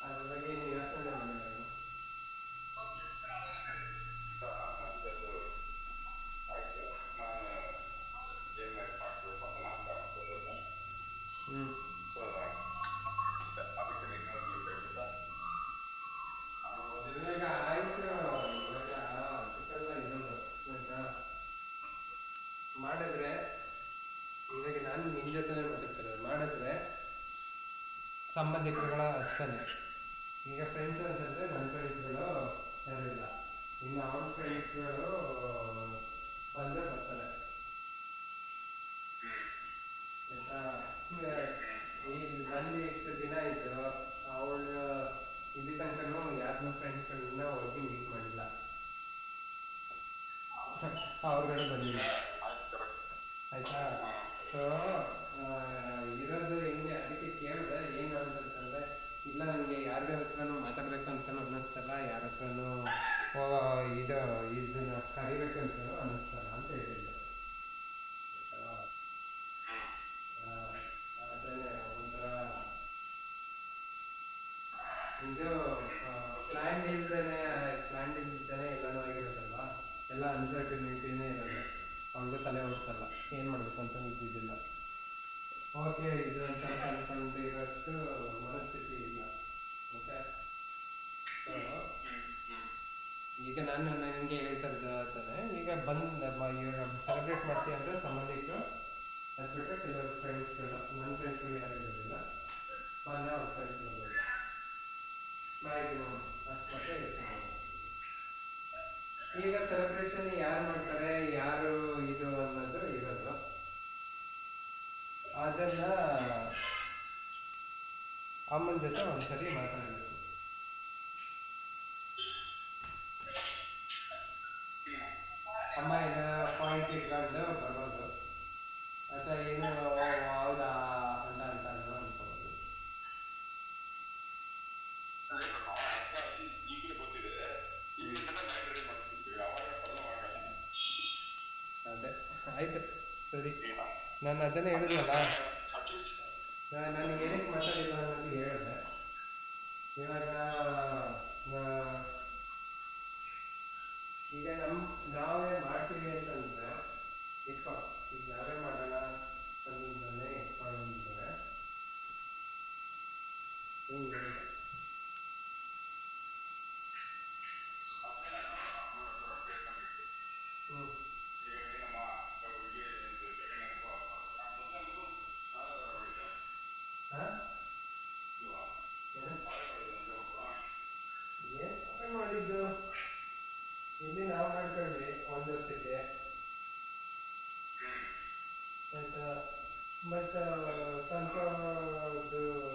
Speaker 8: ಅದ್ರ ಬಗ್ಗೆ ನೀವು ಯೋಚನೆ ಮಾಡಿಲ್ಲ? ಇವಾಗ ಆಯಿತು, ಇವಾಗ ಅದಕ್ಕೆಲ್ಲ ಇದೊಂದು ಆಯಿತಾ ಮಾಡಿದ್ರೆ, ಇವಾಗ ನಾನು ನಿನ್ನ ಜೊತೆ ಮಾತಾಡ್ತಿರೋದು ಮಾಡಿದ್ರೆ ಸಂಬಂಧಿಕರುಗಳ ಅಷ್ಟೇ. ಈಗ ಫ್ರೆಂಡ್ಸ್ ಅಂತಂದರೆ ನನ್ನ ಫ್ರೆಂಡ್ಸ್ಗಳು ಯಾರಿಲ್ಲ, ಇನ್ನು ಅವ್ರ ಫ್ರೆಂಡ್ಸ್ಗಳು ಬಂದರೆ ಬರ್ತಾರೆ ಆಯಿತಾ. ಈಗ ಬಂದು ಎಷ್ಟು ದಿನ ಆಯಿತು, ಅವಳು ಇಲ್ಲಿ ತನಕನೂ ಯಾರನ್ನೂ ಫ್ರೆಂಡ್ಸ್ಗಳನ್ನ ಹೋಗಿ ಮೀಟ್ ಮಾಡಿಲ್ಲ, ಅವ್ರುಗಳು ಬಂದಿಲ್ಲ ಆಯಿತಾ. ಸೊ ಇರೋದು ಹೆಂಗೆ, ಅದಕ್ಕೆ ಕೇಳಿದೆ ಏನು ಅಂತಂತಂದರೆ, ಇಲ್ಲ ನನಗೆ ಯಾರ ಹತ್ರನೂ ಮಾತಾಡಬೇಕು ಅಂತಲೂ ಅನ್ನಿಸ್ತಲ್ಲ, ಯಾರ ಹತ್ರನೂ ಇದನ್ನು ಕರಿಬೇಕು ಅಂತಲೂ ಅನ್ನಿಸ್ತಲ್ಲ ಅಂತ ಹೇಳಿದ್ರು. ಅದೇ ಒಂಥರ ಇದು ಪ್ಲ್ಯಾನ್ ಇಲ್ದೇ ಎಲ್ಲನೂ ಆಗಿರೋದಲ್ವ, ಎಲ್ಲ ಅನ್ಸರ್ಟಿನಿಟಿನೇ ಇರೋದು. ಅವ್ರಿಗೂ ತಲೆ ಹೊಡ್ತಲ್ಲ, ಏನು ಮಾಡಬೇಕು ಅಂತ ಇದ್ದಿದ್ದಿಲ್ಲ. ಓಕೆ ಇದು ಅಂತ ಅಂದ್ಕೊಂಡಿರೋಷ್ಟು ಮನಸ್ಥಿತಿ ಇಲ್ಲ. ಓಕೆ, ಸೊ ಈಗ ನಾನು ನನಗೆ ಹೇಳ್ತಾನೆ, ಈಗ ಇವಾಗ ಸೆಲೆಬ್ರೇಟ್ ಮಾಡ್ತೀವಿ ಅಂದರೆ ಸಂಬಂಧಿಕರು ಅದು ಬಿಟ್ಟರೆ ಕೆಲವರು ಫ್ರೆಂಡ್ಸ್ಗಳು, ನನ್ನ ಫ್ರೆಂಡ್ಸ್ಗಳು ಯಾರು ಇರೋದಿಲ್ಲ, ಮೊನ್ನೆ ಅವ್ರ ಫ್ರೆಂಡ್ಸ್ ಬರ್ಬೋದು, ಮ್ಯಾಕ್ಸಿಮಮ್ ಅಷ್ಟು ಮತ್ತೆ ಇರ್ತಾರೆ. ಈಗ ಸೆಲೆಬ್ರೇಷನ್ ಯಾರು ಮಾಡ್ತಾರೆ ಯಾರು ಇದು ಅನ್ನೋದು ಇರೋದು. ಅದನ್ನ ಅಮ್ಮನ ಜೊತೆ ಒಂದ್ಸರಿ ಮಾತಾಡಬೇಕು. ಅಮ್ಮ ಏನೋ ಪಾಯಿಂಟ್ ಇಟ್ಕೊಂಡು ಬರೋದು ಅಥವಾ ಏನು ಹೌದಾ ಅಂತ ಅನ್ಕೋಬೋದು. ಅದೇ ಆಯ್ತು ಸರಿ. ನಾನು ಅದನ್ನೇ ಹೇಳಿದ್ನಲ್ಲ, ನಾನು ಏನಕ್ಕೆ ಮಾತಾಡಿಲ್ಲ ಅನ್ನೋದು ಹೇಳಿದೆ. ಇವಾಗ ಈಗ ನಾವೇ ಮಾಡ್ತೀವಿ ಅಂತಂದ್ರೆ ಇಟ್ಕೊ, ಈಗ ನಾವೇ ಮಾಡೋಣ ಅಂತಂದ್ರೆ ಇಟ್ಕೊಂಡ್ರೆ ಹಿಂಗೆ ಏನು ಮಾಡಿದ್ದು ಇಲ್ಲಿ ನಾವು ಮಾಡ್ಕೊಂಡ್ವಿ 1 ವರ್ಷಕ್ಕೆ ಆಯ್ತಾ. ಬಟ್ ಸ್ವಲ್ಪ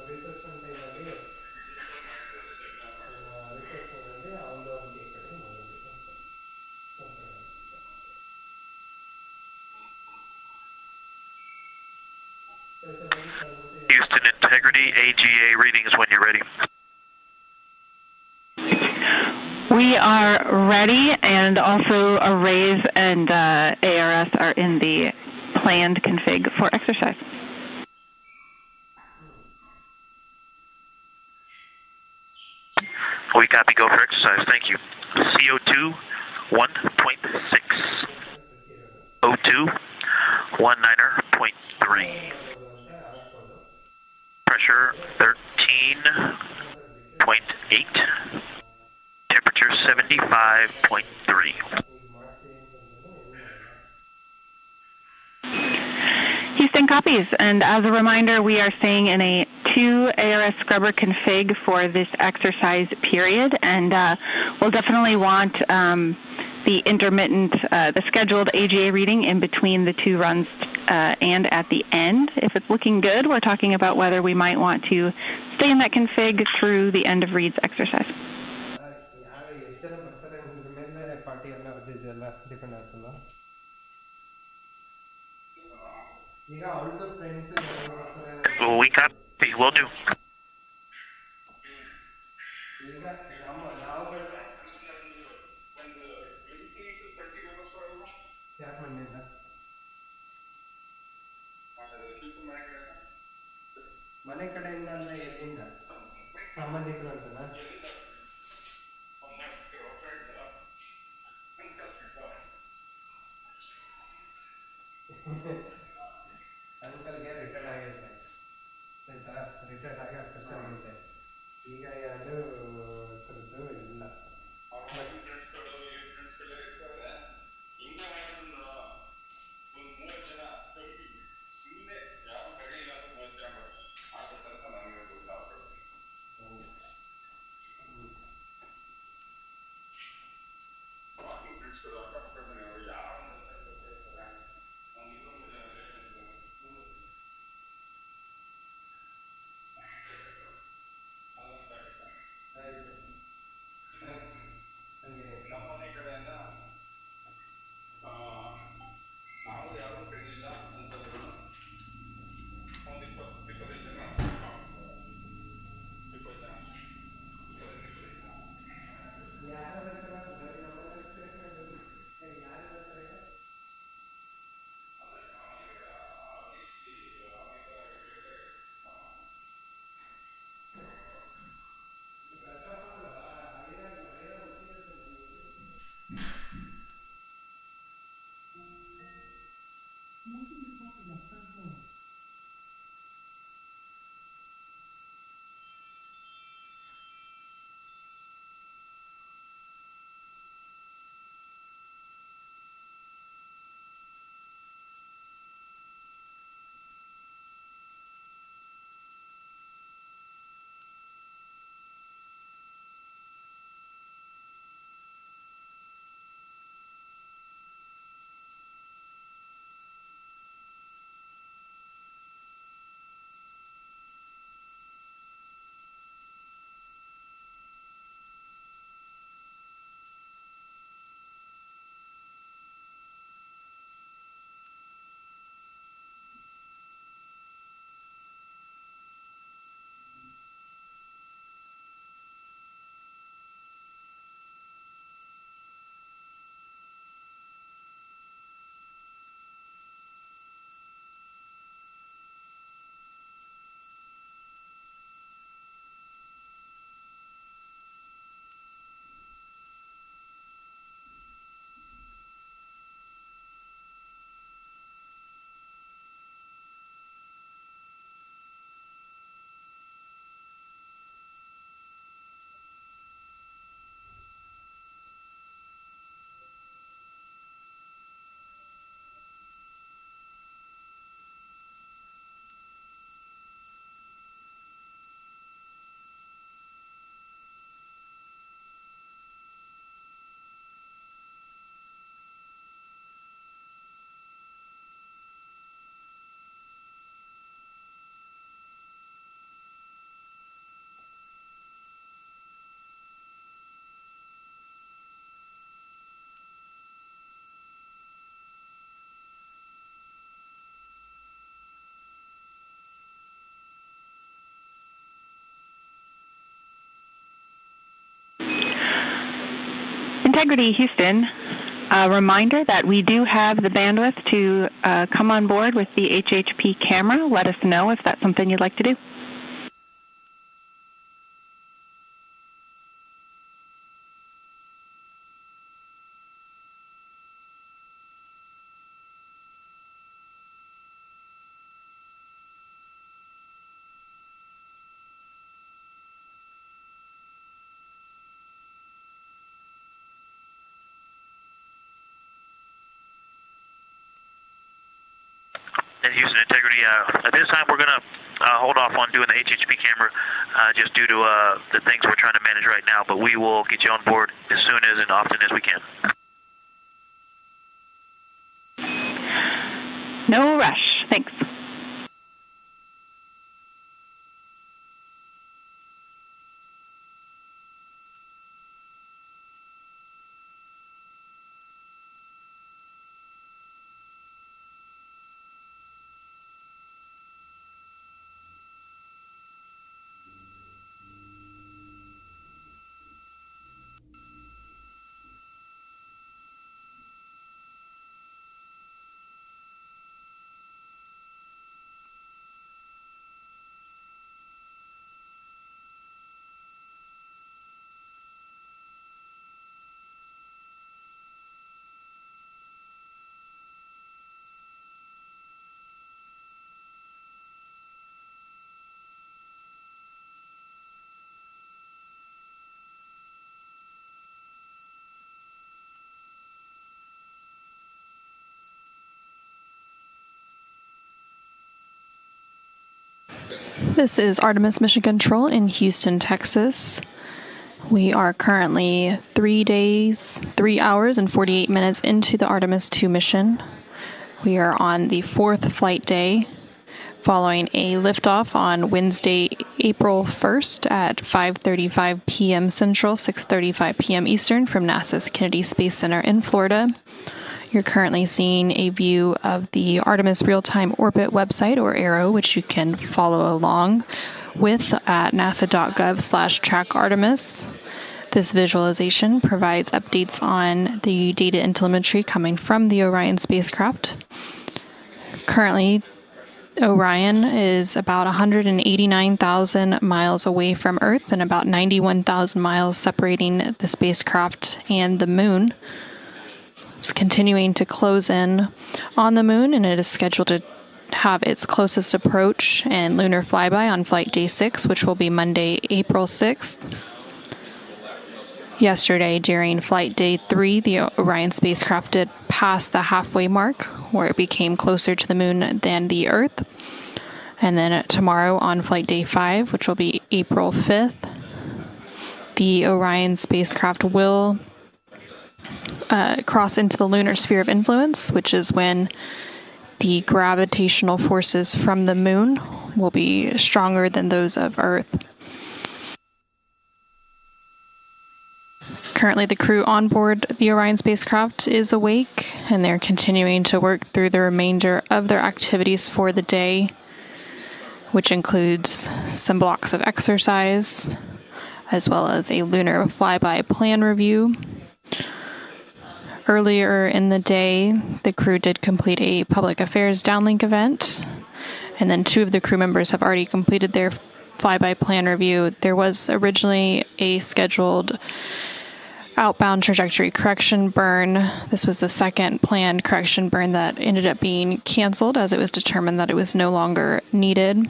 Speaker 8: ರಿಸೆಪ್ಷನ್ ಟೈಮಲ್ಲಿ ಅವನು ಒಂದು ಕಡೆ ಮಾಡಿದ್ವಿ.
Speaker 2: Houston Integrity AGA readings when you're ready.
Speaker 1: We are ready, and also arrays and ARS are in the planned config for exercise.
Speaker 2: We copy, go for exercise, thank you. CO2 1.6, O2 19.3, pressure 13.8, temperature 75.3.
Speaker 1: Houston copies, and as a reminder, we are staying in a 2 ARS scrubber config for this exercise period, and we'll definitely want the intermittent, the scheduled AGA reading in between the 2 runs and at the end. If it's looking good, we're talking about whether we might want to stay in that config through the end of Reed's exercise.
Speaker 2: We copy, will do.
Speaker 8: ಮನೆ ಕಡೆಯಿಂದ ಅಂದ್ರೆ ಎಲ್ಲಿಂದ? ಸಂಬಂಧಿಕರು ಅಂತನಾ? ಅಂಕಲ್ಗೆ retired ಆಗಿರುತ್ತೆ ಆಯ್ತಾ, retired ಆಗಿ 10 ವರ್ಷ ಆಗಿದೆ. ಈಗ ಅದು ಥರದ್ದು ಇಲ್ಲ.
Speaker 1: Integrity Houston, a reminder that we do have the bandwidth to come on board with the HHP camera. Let us know if that's something you'd like to do.
Speaker 2: And Houston Integrity, at this time we're going to hold off on doing the HHP camera just due to the things we're trying to manage right now, but we will get you on board as soon as and often as we can.
Speaker 1: No rush. Thanks.
Speaker 3: This is Artemis Mission Control in Houston, Texas. We are currently 3 hours and 48 minutes into the Artemis 2 mission. We are on the 4th flight day, following a liftoff on Wednesday, April 1st at 5:35 p.m. Central, 6:35 p.m. Eastern from NASA's Kennedy Space Center in Florida. You're currently seeing a view of the Artemis Real-Time Orbit website, or ARROW, which you can follow along with at nasa.gov/trackartemis. This visualization provides updates on the data and telemetry coming from the Orion spacecraft. Currently, Orion is about 189,000 miles away from Earth and about 91,000 miles separating the spacecraft and the moon. It's continuing to close in on the moon, and it is scheduled to have its closest approach and lunar flyby on flight day 6, which will be Monday, April 6th. Yesterday, during flight day 3, the Orion spacecraft did pass the halfway mark, where it became closer to the moon than the Earth. And then tomorrow on flight day 5, which will be April 5th, the Orion spacecraft will cross into the lunar sphere of influence, which is when the gravitational forces from the moon will be stronger than those of Earth. Currently, the crew on board the Orion spacecraft is awake, and they're continuing to work through the remainder of their activities for the day, which includes some blocks of exercise, as well as a lunar flyby plan review. Earlier in the day, the crew did complete a public affairs downlink event, and then 2 of the crew members have already completed their flyby plan review. There was originally a scheduled outbound trajectory correction burn. This was the second planned correction burn that ended up being canceled, as it was determined that it was no longer needed.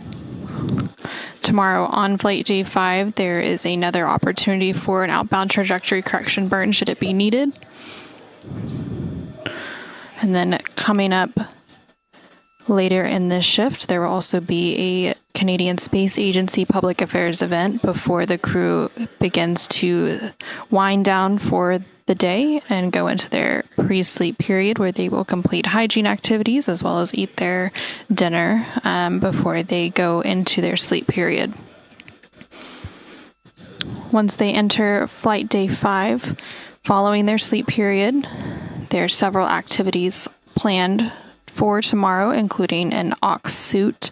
Speaker 3: Tomorrow on flight day 5, there is another opportunity for an outbound trajectory correction burn should it be needed. And then coming up later in this shift, there will also be a Canadian Space Agency public affairs event before the crew begins to wind down for the day and go into their pre-sleep period, where they will complete hygiene activities as well as eat their dinner before they go into their sleep period. Once they enter flight day 5, following their sleep period, there are several activities planned for tomorrow, including an aux suit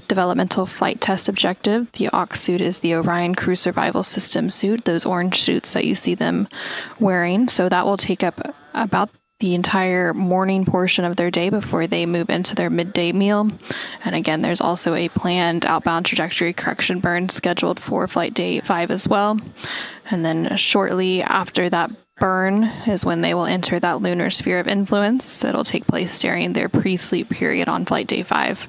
Speaker 3: developmental flight test objective. The OX suit is the Orion Crew Survival System suit, those orange suits that you see them wearing. So that will take up about the entire morning portion of their day before they move into their midday meal. And again, there's also a planned outbound trajectory correction burn scheduled for flight day 5 as well. And then shortly after that burn is when they will enter that lunar sphere of influence. It'll take place during their pre-sleep period on flight day 5.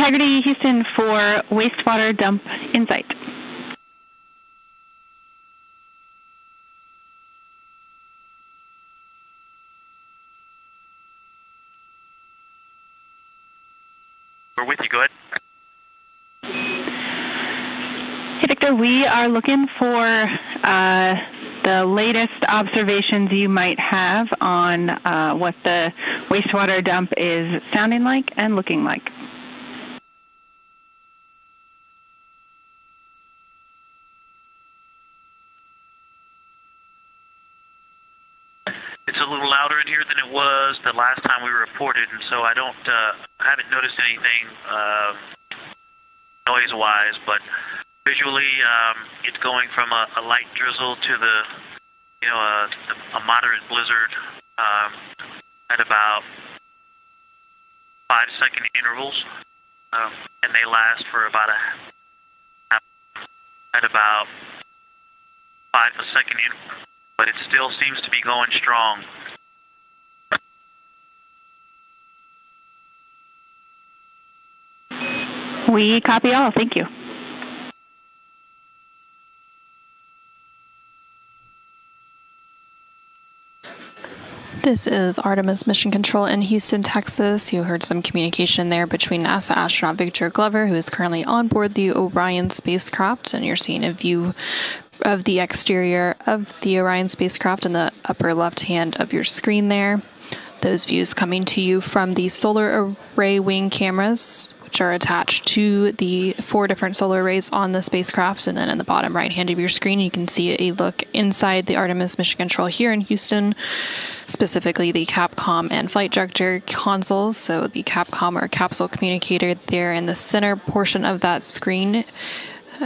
Speaker 1: Integrity Houston for wastewater dump in sight.
Speaker 2: We're with you. Go ahead.
Speaker 1: Hey, Victor, we are looking for the latest observations you might have on what the wastewater dump is sounding like and looking like.
Speaker 2: It's a little louder in here than it was the last time we reported, and so I haven't noticed anything noise-wise, but visually it's going from a light drizzle to a moderate blizzard at about 5-second intervals, and they last for about at about 5-second interval. But it still seems to be going strong.
Speaker 1: We copy all. Thank you.
Speaker 3: This is Artemis Mission Control in Houston, Texas. You heard some communication there between NASA astronaut Victor Glover, who is currently on board the Orion spacecraft, and you're seeing a view of the exterior of the Orion spacecraft in the upper left hand of your screen there. Those views coming to you from the solar array wing cameras, which are attached to the 4 different solar arrays on the spacecraft. And then in the bottom right hand of your screen, you can see a look inside the Artemis Mission Control here in Houston, specifically the Capcom and flight director consoles. So the Capcom or capsule communicator there in the center portion of that screen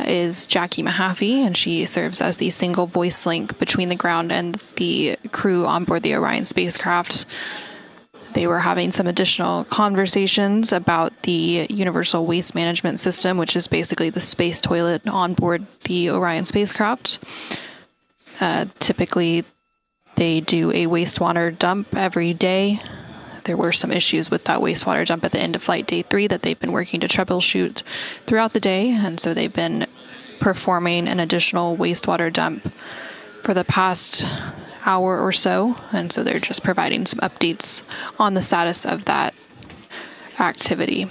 Speaker 3: is Jackie Mahaffey, and she serves as the single voice link between the ground and the crew on board the Orion spacecraft. They were having some additional conversations about the Universal Waste Management System, which is basically the space toilet on board the Orion spacecraft. Typically, they do a wastewater dump every day. There were some issues with that wastewater dump at the end of flight day 3 that they've been working to troubleshoot throughout the day, and so they've been performing an additional wastewater dump for the past hour or so, and so they're just providing some updates on the status of that activity.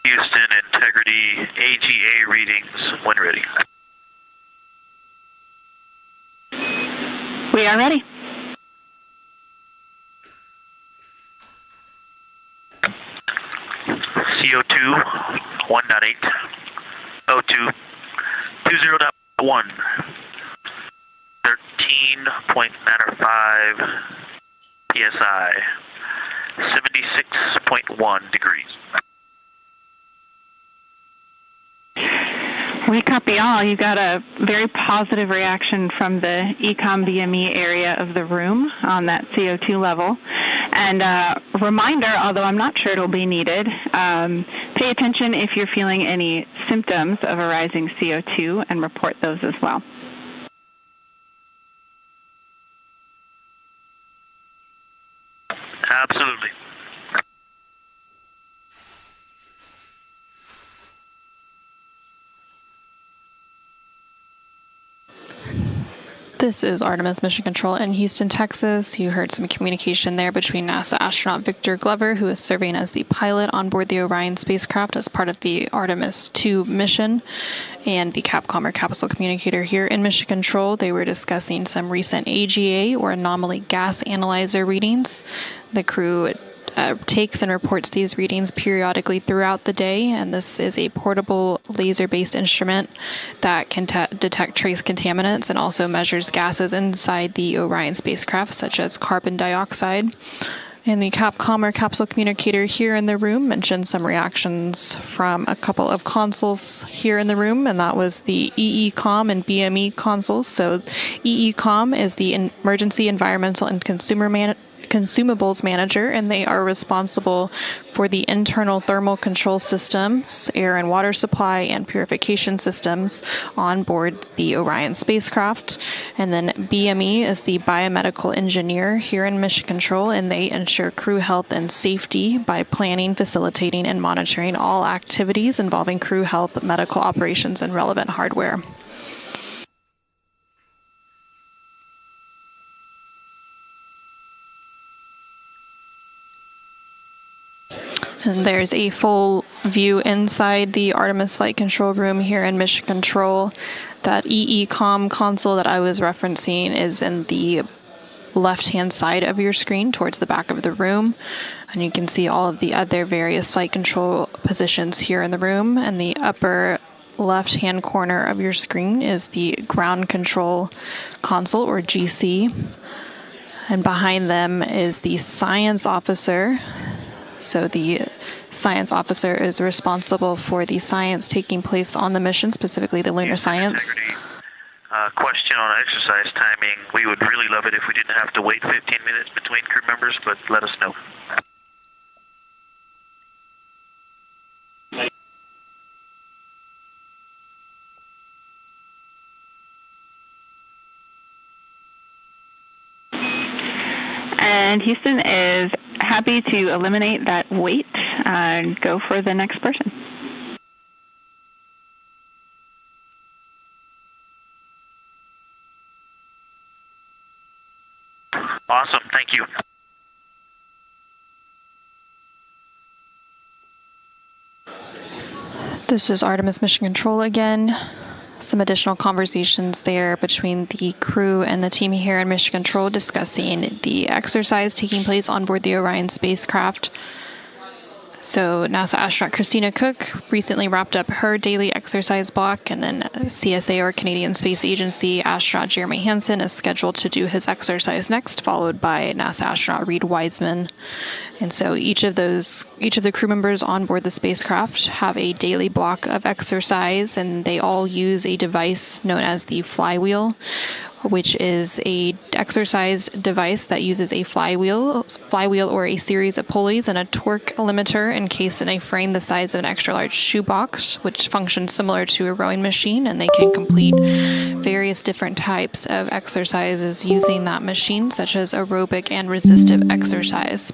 Speaker 2: Houston, integrity, AGA readings when ready.
Speaker 1: We are ready.
Speaker 2: CO2 1.8, O2 20.1, 13.95 PSI, 76.1 degrees.
Speaker 1: We copy all. You got a very positive reaction from the ECOM BME area of the room on that CO2 level. And reminder, although I'm not sure it'll be needed, pay attention if you're feeling any symptoms of a rising CO2 and report those as well.
Speaker 2: Absolutely.
Speaker 3: This is Artemis Mission Control in Houston, Texas. You heard some communication there between NASA astronaut Victor Glover, who is serving as the pilot on board the Orion spacecraft as part of the Artemis 2 mission, and the Capcom or capsule communicator here in Mission Control. They were discussing some recent AGA or anomaly gas analyzer readings. The crew takes and reports these readings periodically throughout the day, and this is a portable laser-based instrument that can detect trace contaminants and also measures gases inside the Orion spacecraft, such as carbon dioxide. And the Capcom or capsule communicator here in the room mentioned some reactions from a couple of consoles here in the room, and that was the EECOM and BME consoles. So EECOM is the Emergency Environmental and Consumables Manager, and they are responsible for the internal thermal control systems, air and water supply, and purification systems on board the Orion spacecraft. And then BME is the biomedical engineer here in Mission Control, and they ensure crew health and safety by planning, facilitating, and monitoring all activities involving crew health, medical operations, and relevant hardware. And there's a full view inside the Artemis flight control room here in Mission Control. That EECOM console that I was referencing is in the left-hand side of your screen towards the back of the room. And you can see all of the other various flight control positions here in the room. And the upper left-hand corner of your screen is the ground control console, or GC. And behind them is the science officer. So the science officer is responsible for the science taking place on the mission, specifically the lunar science.
Speaker 2: Question on exercise timing. We would really love it if we didn't have to wait 15 minutes between crew members, but let us know.
Speaker 1: And Houston is happy to eliminate that wait and go for the next person.
Speaker 2: Awesome, thank you.
Speaker 3: This is Artemis Mission Control again. Some additional conversations there between the crew and the team here in Mission Control discussing the exercise taking place on board the Orion spacecraft. So NASA astronaut Christina Cook recently wrapped up her daily exercise block, and then CSA, or Canadian Space Agency, astronaut Jeremy Hansen is scheduled to do his exercise next, followed by NASA astronaut Reed Wiseman. And so each of the crew members on board the spacecraft have a daily block of exercise, and they all use a device known as the flywheel, which is a exercise device that uses a flywheel or a series of pulleys and a torque limiter encased in a frame the size of an extra large shoebox, which functions similar to a rowing machine, and they can complete various different types of exercises using that machine, such as aerobic and resistive exercise.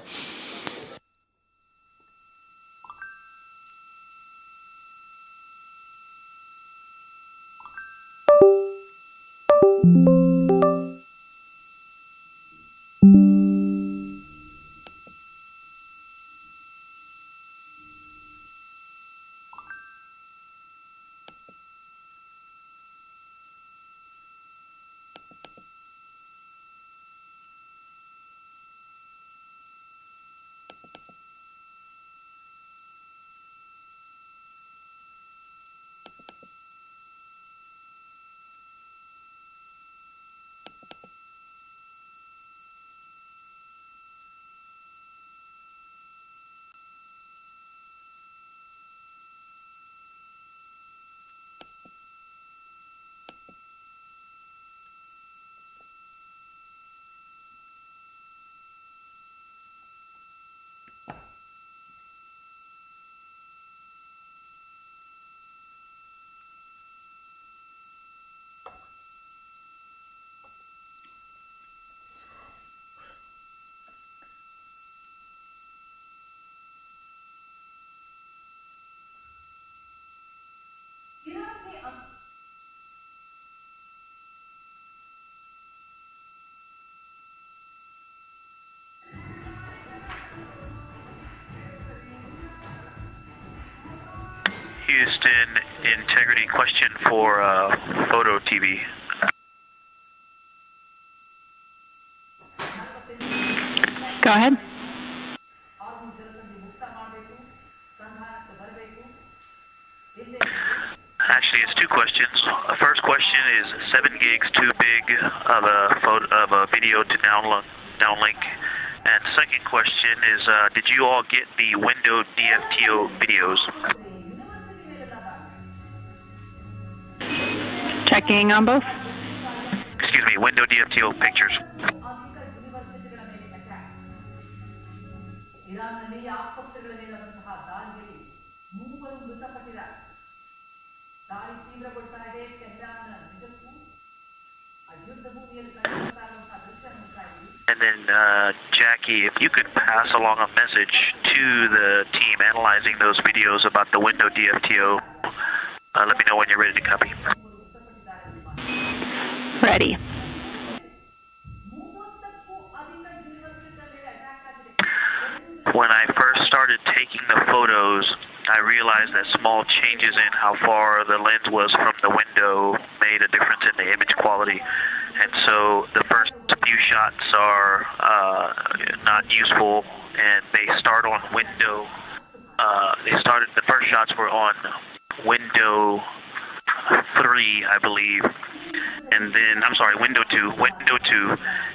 Speaker 2: Houston, integrity question for photo TV.
Speaker 1: Go ahead.
Speaker 2: Actually, it's two questions. The first question is 7 gigs too big of a video to downlink? And second question is, did you all get the window DFTO videos?
Speaker 1: Checking on both.
Speaker 2: Excuse me, window DFTO pictures. And then, Jackie, if you could pass along a message to the team analyzing those videos about the window DFTO, let me know when you're ready to copy.
Speaker 1: Ready.
Speaker 2: When I first started taking the photos, I realized that small changes in how far the lens was from the window made a difference in the image quality. And so the first few shots are not useful, and they start on window. The first shots were on window 3, I believe. And then, window 2,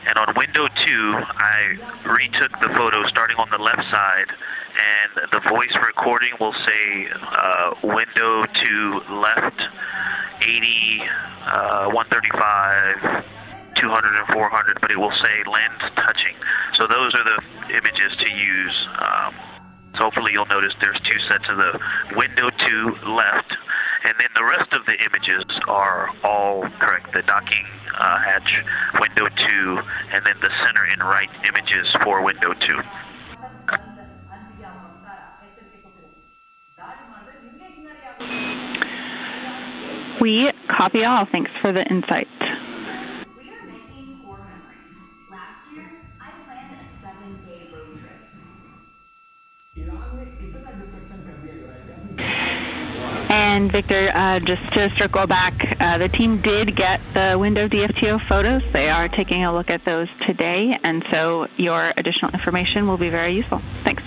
Speaker 2: and on window 2, I retook the photo starting on the left side, and the voice recording will say window 2 left, 80, 135, 200 and 400, but it will say lens touching. So those are the images to use. So hopefully you'll notice there's 2 sets of the window 2 left, and then the rest of the images are all correct. The docking hatch, window 2, and then the center and right images for window 2.
Speaker 1: We copy all. Thanks for the insight.
Speaker 10: We are making core memories. Last year, I planned a 7-day road trip.
Speaker 1: And Victor, just to circle back, the team did get the window DFTO photos. They are taking a look at those today, and so your additional information will be very useful. Thanks.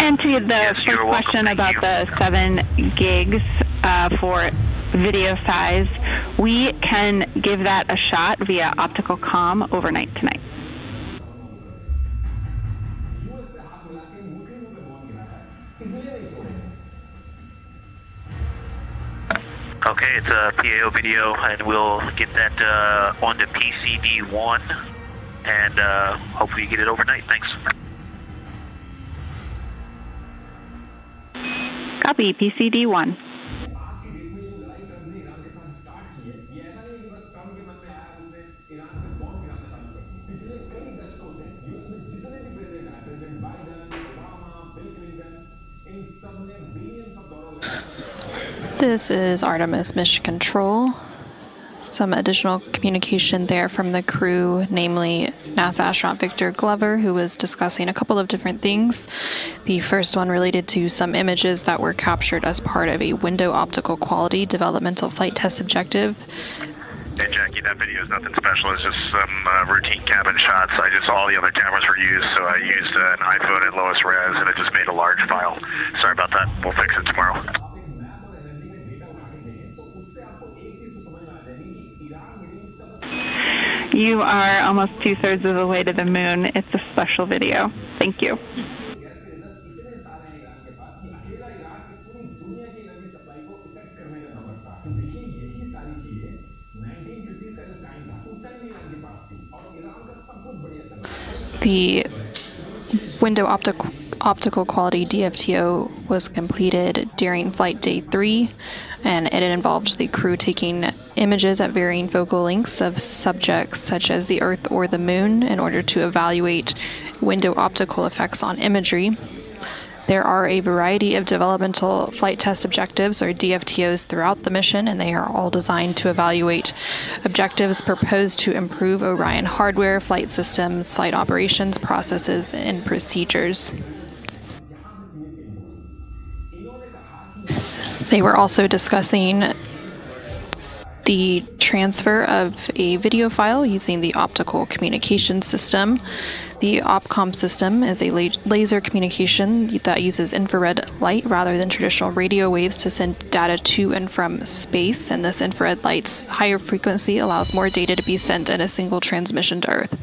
Speaker 1: And to the first question about the 7 gigs for video size, we can give that a shot via optical comm overnight tonight.
Speaker 2: Okay, it's a PAO video, and we'll get that onto PCD1, and hopefully you get it overnight. Thanks.
Speaker 1: Copy, PCD1.
Speaker 3: This is Artemis Mission Control. Some additional communication there from the crew, namely NASA astronaut Victor Glover, who was discussing a couple of different things. The first one related to some images that were captured as part of a window optical quality developmental flight test objective.
Speaker 2: Hey Jackie, that video is nothing special. It's just some routine cabin shots. All the other cameras were used, so I used an iPhone at lowest res, and it just made a large file. Sorry about that. We'll fix it tomorrow.
Speaker 1: You are almost 2/3 of the way to the moon. It's a special video. Thank you.
Speaker 3: The window optical quality DFTO was completed during flight day 3, and it involved the crew taking images at varying focal lengths of subjects such as the Earth or the Moon in order to evaluate window optical effects on imagery. There are a variety of developmental flight test objectives, or DFTOs, throughout the mission, and they are all designed to evaluate objectives proposed to improve Orion hardware, flight systems, flight operations, processes, and procedures. They were also discussing the transfer of a video file using the optical communication system. The OPCOM system is a laser communication that uses infrared light rather than traditional radio waves to send data to and from space, and this infrared light's higher frequency allows more data to be sent in a single transmission to Earth.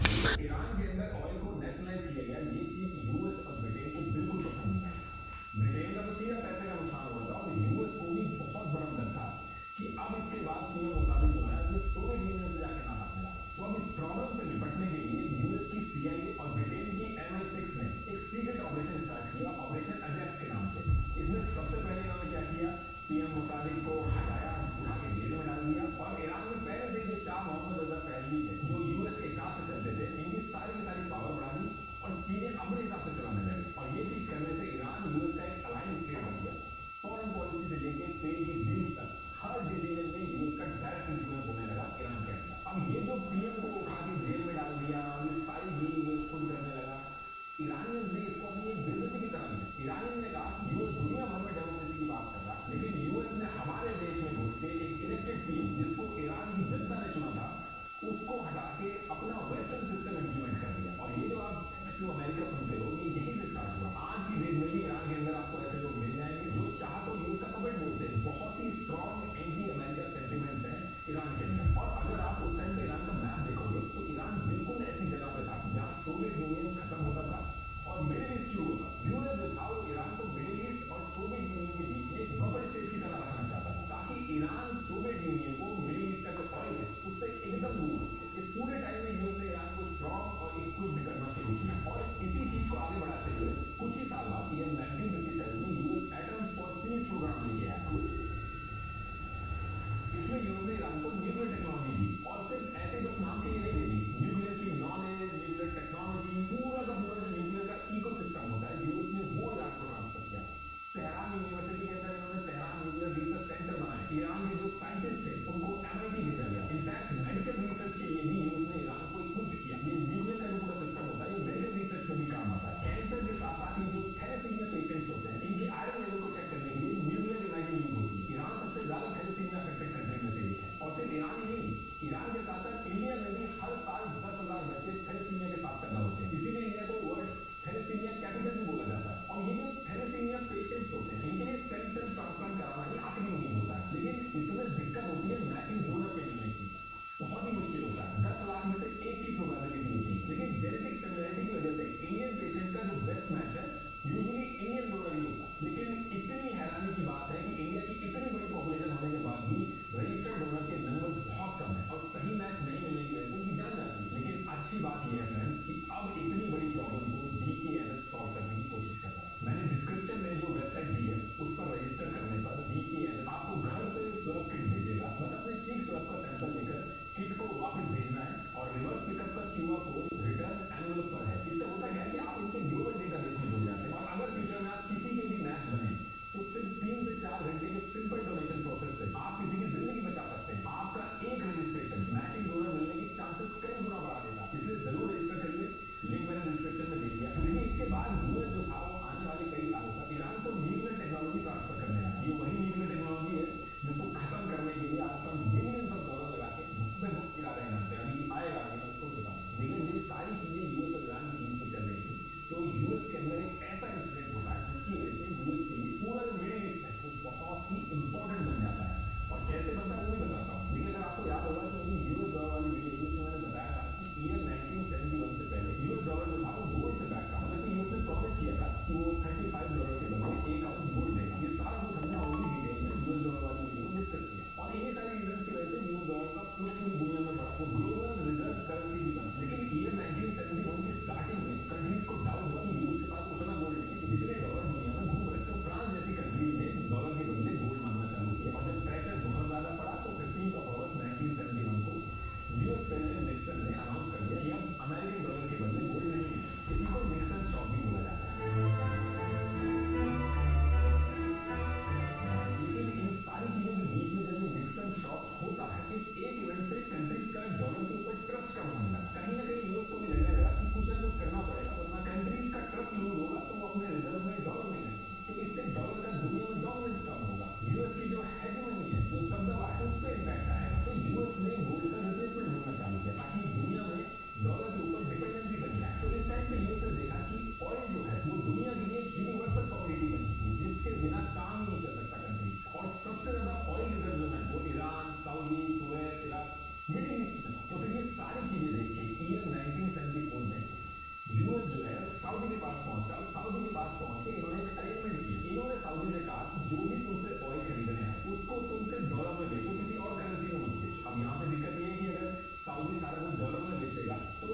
Speaker 11: Saudi के पास पहुंच के इन्होंने एक arrangement किया। इन्होंने Saudi से कहा जो भी तुमसे ऑयल खरीदने हैं उसको तुमसे डॉलर में बेचो, किसी और करेंसी में मत बेचो। अब यहाँ से दिक्कत ये है कि अगर सऊदी सारा कुछ डॉलर में बेचेगा तो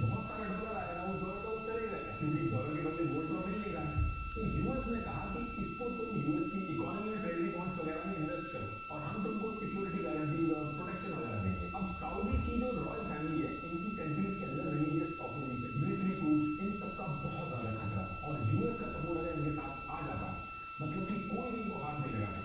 Speaker 11: बहुत सारा डॉलर आएगा, वो डॉलर का वो करेगा क्या, क्योंकि डॉलर के बदले गोल्ड तो मिल नहीं रहा है। तो यूएस ने कहा कि इसको तुम यूएस की इकोनॉमी में ट्रेजरी बॉन्ड्स वगैरह में इन्वेस्ट करो और हम तुमको सिक्योरिटी गारंटी और प्रोटेक्शन वगैरह देंगे। अब सऊदी की जो रॉयल फैमिली है, इनकी कंट्रीज के अंदर रिलीजियस ऑपोजिशन, मिलिट्री कूप्स, इन सबका बहुत ज्यादा खतरा, और यूएस का सपोर्ट अगर इनके साथ आ जाता मतलब कि कोई भी इनको हाथ नहीं लगा सकता।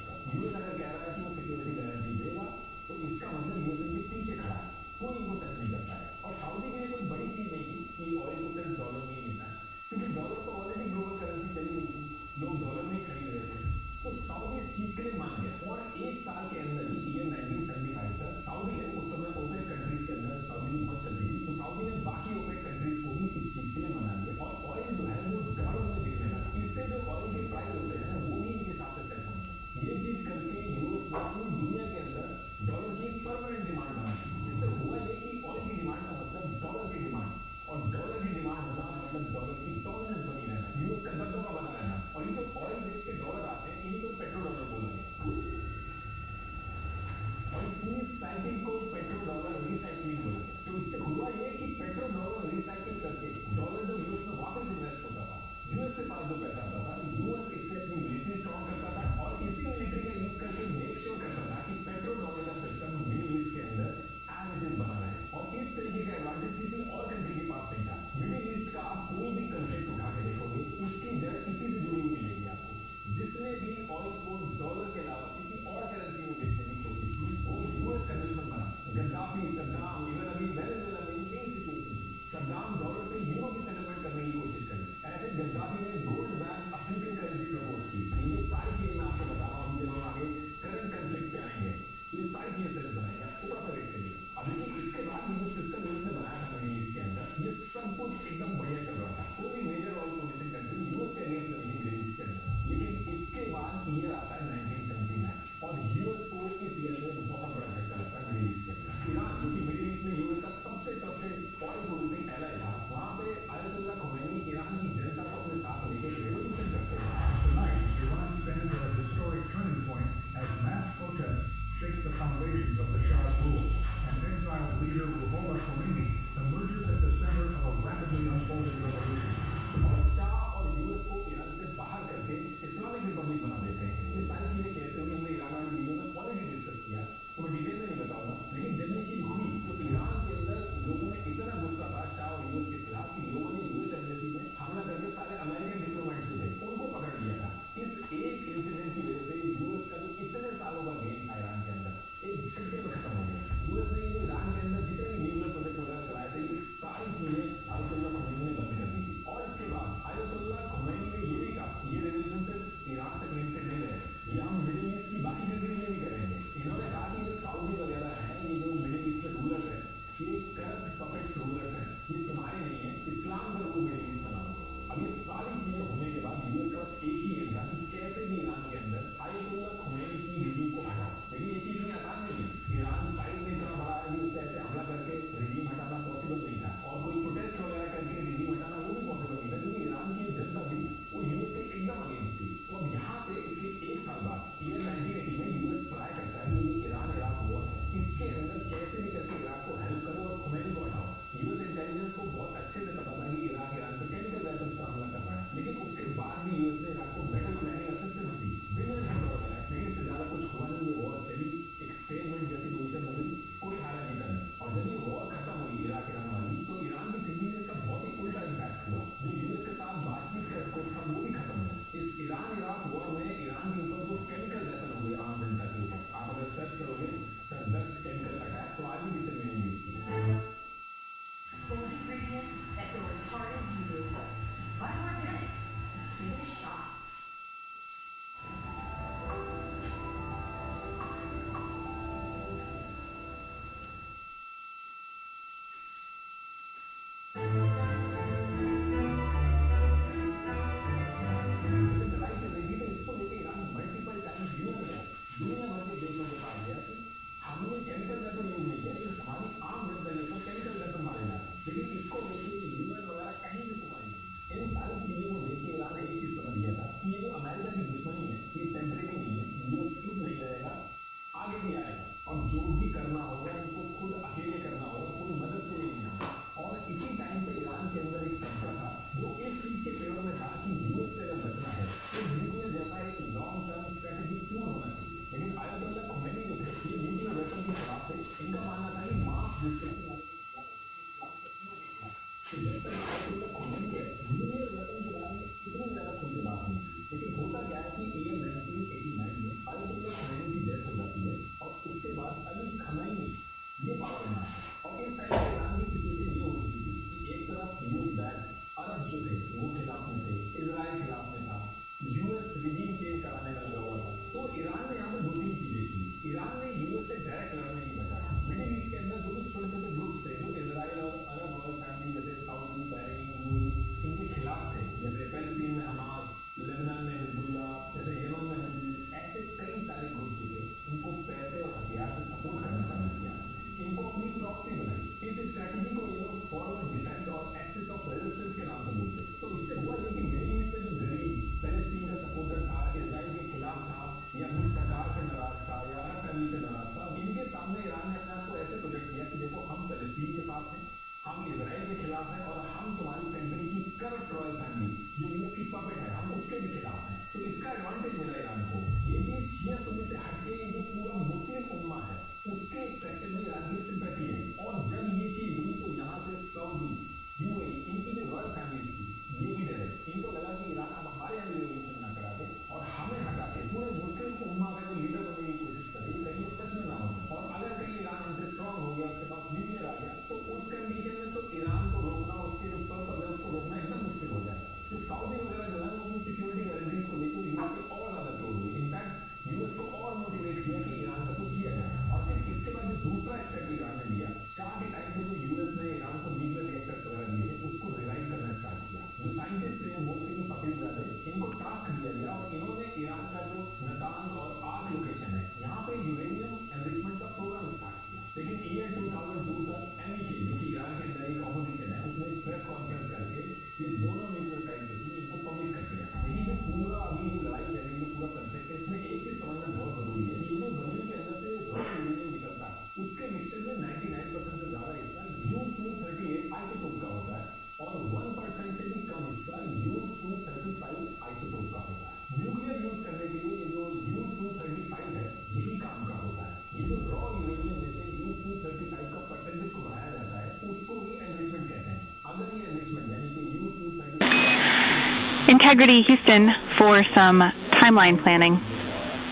Speaker 1: Integrity Houston for some timeline planning.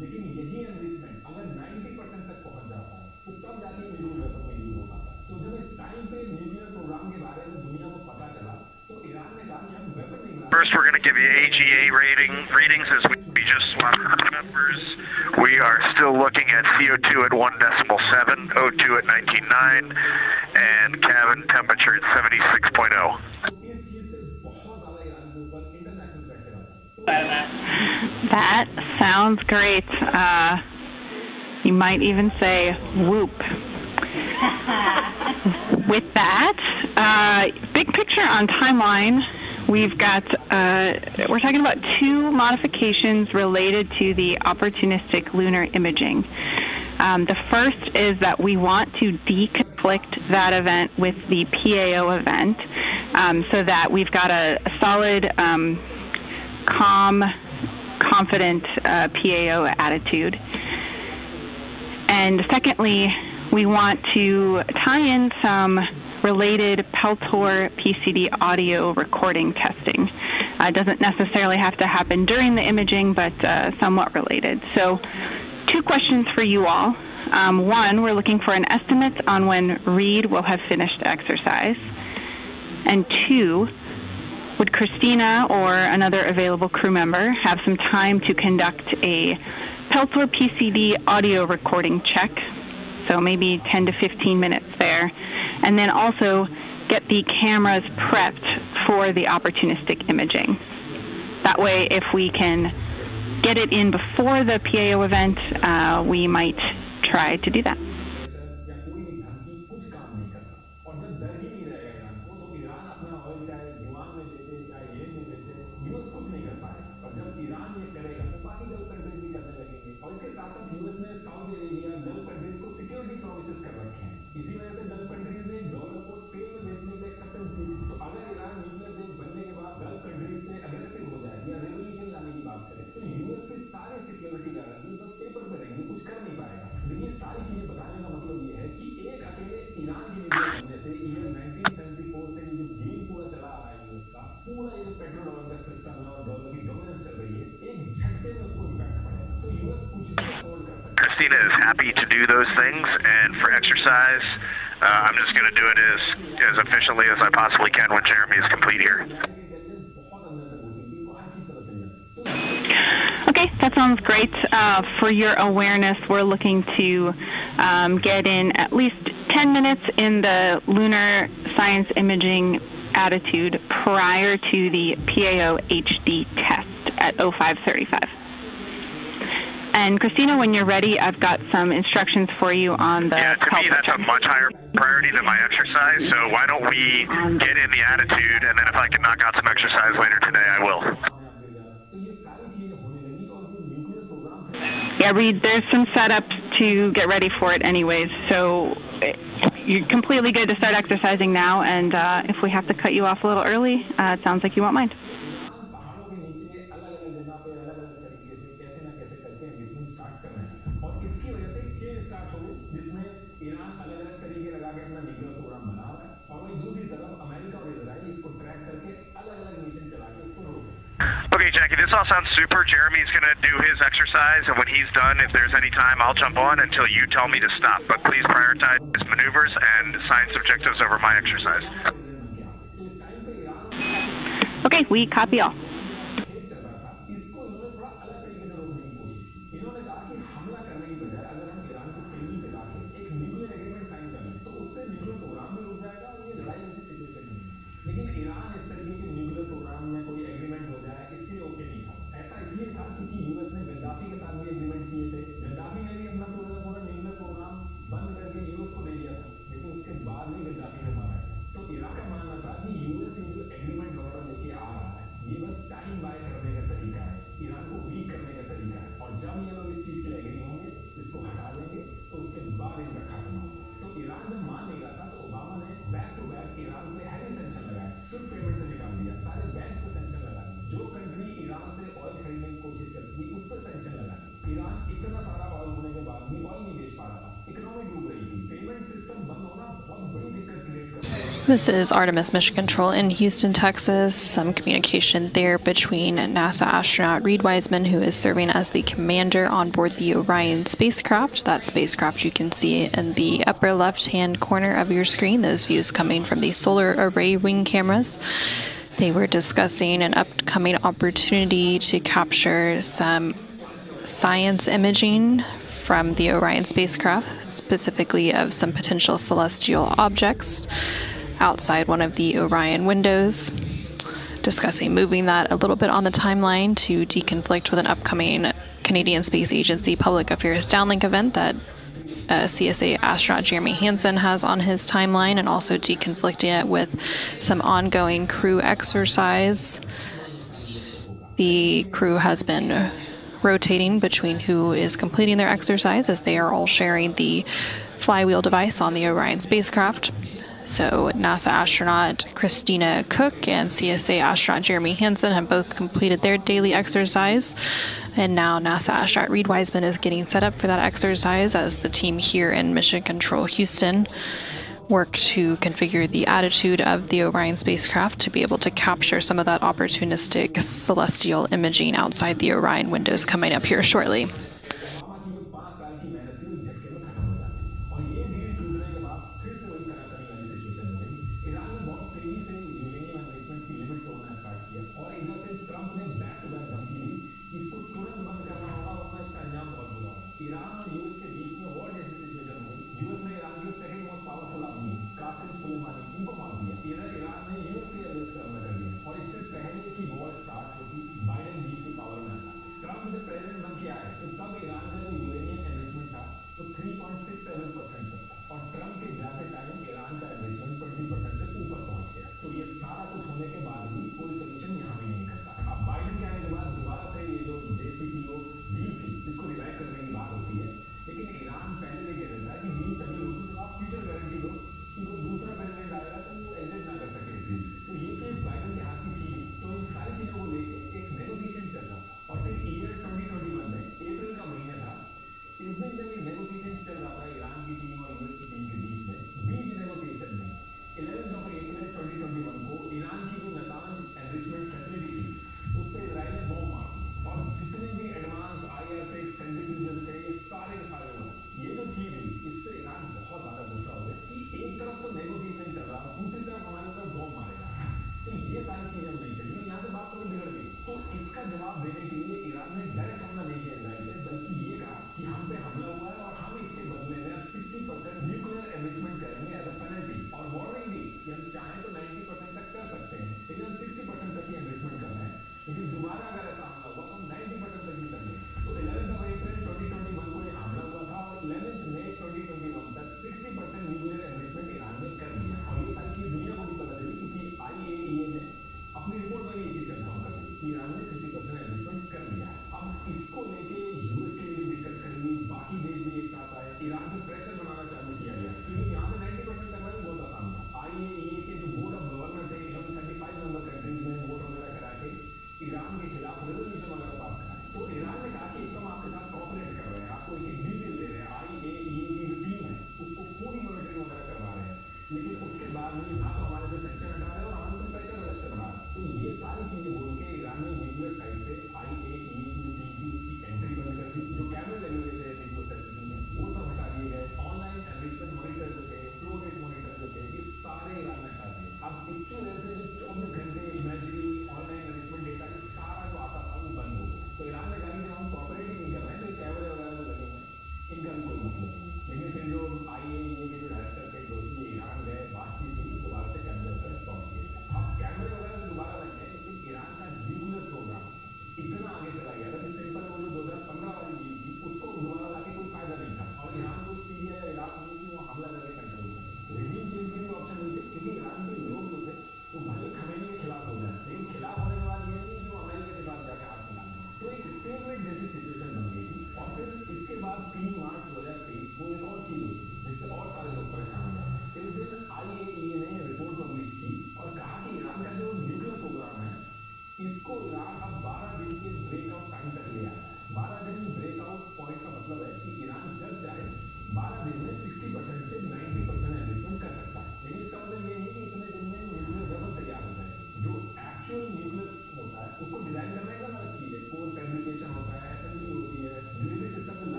Speaker 11: लेकिन यही एनरिचमेंट अगर 90% तक पहुंच जाता है तो तब जाके न्यूक्लियर वेपन में यूज हो पाता है। तो जब इस टाइम पे न्यूक्लियर प्रोग्राम के बारे में दुनिया को पता चला तो ईरान ने कहा कि हम वेपन नहीं बना।
Speaker 2: First, we're going to give you AGA readings as we just swapped numbers. We are still looking at CO2 at 1.7, O2 at 19.9, and cabin temperature at 76.0.
Speaker 1: That sounds great. You might even say whoop. With that, big picture on timeline, we've got, we're talking about two modifications related to the opportunistic lunar imaging. The first is that we want to deconflict that event with the PAO event so that we've got a solid, calm, confident PAO attitude. And secondly, we want to tie in some related Peltor PCD audio recording testing. It doesn't necessarily have to happen during the imaging, but somewhat related. So 2 questions for you all. One, we're looking for an estimate on when Reed will have finished exercise. And 2, would Christina or another available crew member have some time to conduct a Peltor PCD audio recording check? So maybe 10 to 15 minutes there. And then also get the cameras prepped for the opportunistic imaging. That way, if we can get it in before the PAO event, we might try to do that.
Speaker 11: इसी वजह से gulf countries ने dollar को तेल में बेचने की acceptance दी। तो अगर ईरान न्यूक्लियर बेस बनने के बाद गल्फ कंट्रीज पे अग्रेसिव हो जाए या रेवोल्यूशन लाने की बात करे तो यूएस की सारी सिक्योरिटी गारंटी बस पेपर पे रहेंगी, कुछ कर नहीं पाएगा। देखिए सारी चीजें बताने का मतलब ये है कि एक अकेले ईरान के न्यूक्लियर बनने से ईयर 1974 से ये जो गेम पूरा चला आ रहा है यूएस का, पूरा ये पेट्रो डॉलर का सिस्टम है और डॉलर की डोमिनेंस चल रही है, एक झटके में उसको इम्पैक्ट पड़ेगा। तो यूएस कुछ भी अफोर्ड कर सकता है।
Speaker 2: Christina is happy to do those things, and for exercise, I'm just going to do it as efficiently as I possibly can when Jeremy is complete here.
Speaker 1: Okay, that sounds great. For your awareness, we're looking to get in at least 10 minutes in the lunar science imaging attitude prior to the PAO HD test at 0535. And Christina, when you're ready, I've got some instructions for you on the...
Speaker 2: Yeah, to me that's a much higher priority than my exercise, so why don't we get in the attitude, and then if I can knock out some exercise later today, I will.
Speaker 1: Yeah, Reed, there's some setups to get ready for it anyways, so you're completely good to start exercising now, and if we have to cut you off a little early, it sounds like you won't mind.
Speaker 2: Okay, Jackie, this all sounds super. Jeremy's going to do his exercise, and when he's done, if there's any time, I'll jump on until you tell me to stop. But please prioritize his maneuvers and science objectives over my exercise.
Speaker 1: Okay, we copy all.
Speaker 11: Economy डूब रही थी, payment system बंद होना बहुत बड़ी दिक्कत create कर रहा है।
Speaker 3: This is Artemis Mission Control in Houston, Texas. Some communication there between NASA astronaut Reed Wiseman, who is serving as the commander on board the Orion spacecraft. That spacecraft you can see in the upper left-hand corner of your screen, those views coming from the solar array wing cameras. They were discussing an upcoming opportunity to capture some science imaging from the Orion spacecraft, specifically of some potential celestial objects outside one of the Orion windows, discussing moving that a little bit on the timeline to deconflict with an upcoming Canadian Space Agency Public Affairs Downlink event that CSA astronaut Jeremy Hansen has on his timeline, and also deconflicting it with some ongoing crew exercise. The crew has been rotating between who is completing their exercise, as they are all sharing the flywheel device on the Orion spacecraft. So NASA astronaut Christina Cook and CSA astronaut Jeremy Hansen have both completed their daily exercise. And now NASA astronaut Reed Wiseman is getting set up for that exercise as the team here in Mission Control Houston work to configure the attitude of the Orion spacecraft to be able to capture some of that opportunistic celestial imaging outside the Orion windows coming up here shortly.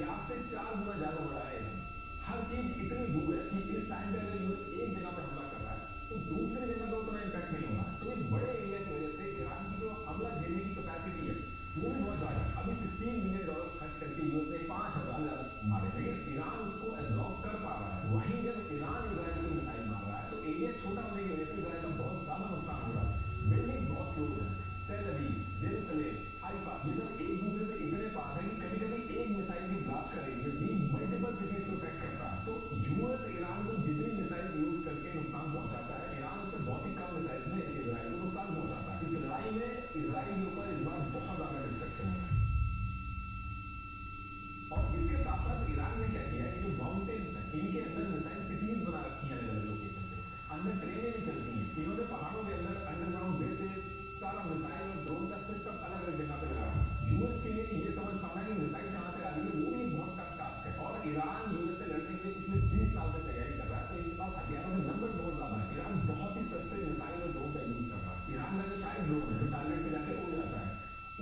Speaker 11: Iraq से 4 गुना ज्यादा बड़ा है Iran. हर चीज इतनी दूर है कि इस टाइम पे अगर यूएस एक जगह पे हमला कर रहा है तो दूसरी जगह पे उतना इम्पैक्ट नहीं होना है। तो इस बड़े एरिया की वजह से ईरान की जो हमला झेलने की कैपेसिटी है वो भी बहुत ज्यादा है। अभी $16 बिलियन खर्च करके यूएस ने 5,000 से ज्यादा मारे, लेकिन ईरान उसको एब्जॉर्ब कर पा रहा है। वहीं जब ईरान इजराइल को मिसाइल मार रहा है तो एरिया छोटा होने की वजह से इजराइल का बहुत ज्यादा नुकसान हो रहा है। बिल्डिंग्स बहुत क्लोज है, टेल अवीव, जेरूसलेम, हाइफा, ये सब एक दूसरे से इतने पास है कि कभी-कभी एक मिसाइल की ब्लास्ट का रेंज भी मल्टीपल सिटीज को अफेक्ट करता है। तो यूएस ईरान को जितनी मिसाइल यूज करके नुकसान पहुंचाता है, ईरान उससे बहुत ही कम मिसाइल में इजराइल को नुकसान पहुंचाता है। इस लड़ाई में इजराइल के ऊपर इस बार बहुत ज्यादा डिस्ट्रक्शन है। और इसके साथ साथ ईरान ने क्या किया है, जो माउंटेन्स हैं इनके अंदर मिसाइल सिटीज बना रखी है अलग-अलग लोकेशन पे, अंदर ट्रेनें भी चलती हैं। इन्होंने पहाड़ों के अंदर अंडरग्राउंड बेसेस, सारा मिसाइल और ड्रोन का सिस्टम अलग-अलग जगह पे लगा है। यूएस के लिए ये समझ पाना कि मिसाइल कहां से आ रही है वो भी एक बहुत टफ टास्क है। और ईरान यूएस से लड़ने के लिए पिछले 20 साल से तैयारी कर रहा है, तो इनके पास हथियारों में नंबर बहुत ज्यादा है। ईरान बहुत ही सस्ते मिसाइल और ड्रोन का यूज कर रहा है। ईरान का जो शायद ड्रोन है जो टारगेट पे जाके उड़ जाता है,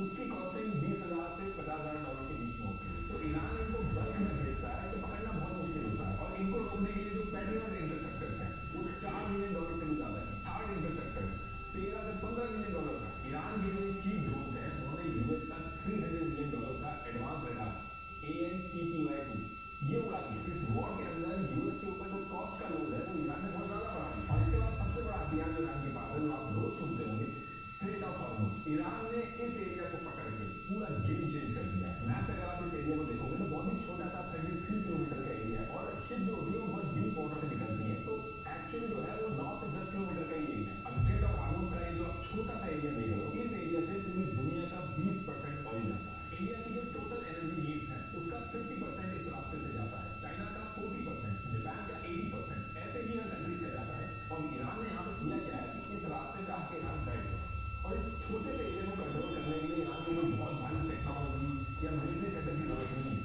Speaker 11: उसकी कॉस्टिंग $20,000 से $50,000 के बीच में होती है। तो ईरान इनको बल्क में भेजता है तो पकड़ना बहुत मुश्किल होता है। और इनको रोकने के लिए जो पेट्रियट इंटरसेप्टर्स हैं वो $4 मिलियन से भी ज्यादा है। थर्ड इंटरसेप्टर $13 से $15 मिलियन का। ईरान के जो चीफ ड्रोन्स हैं उन्होंने यूएस का $300 मिलियन का एडवांस रडार ANPPY-2 ये उड़ा दिया। इस वॉर के अंदर यूएस के ऊपर जो कॉस्ट का लोड है वो ईरान ने बहुत ज्यादा बढ़ा दिया। और इसके बाद सबसे बड़ा हथियार जो ईरान के पास है, जो आप रोज सुनते होंगे, स्ट्रेट ऑफ हॉर्मुज। ईरान ने इस एरिया को पकड़ के पूरा गेम चेंज कर दिया है। मैप पे अगर आप इस एरिया को देखोगे तो बहुत ही छोटा सा 33 किलोमीटर का एरिया है और शिप जो होती है वो बहुत डीप वाटर से निकलती है। तो एक्चुअली जो है वो 9 से 10 किलोमीटर का ही एरिया है। अब स्ट्रेट ऑफ हॉर्मुज का जो आप छोटा सा एरिया देख रहे हो, इस एरिया से पूरी दुनिया का 20% ऑयल जाता है। इंडिया की जो टोटल एनर्जी नीड्स है उसका 50% इस रास्ते से जाता है, चाइना का 40%, जापान का 80%, ऐसे ही हर कंट्री से जाता है। और ईरान ने यहाँ पे किया क्या है कि इस रास्ते पे आके ईरान बैठ गया और इस छोटे से एरिया को कंट्रोल करने के लिए ईरान को कोई बहुत भारी टेक्नोलॉजी या मिलिट्री सेटअप की जरूरत नहीं है।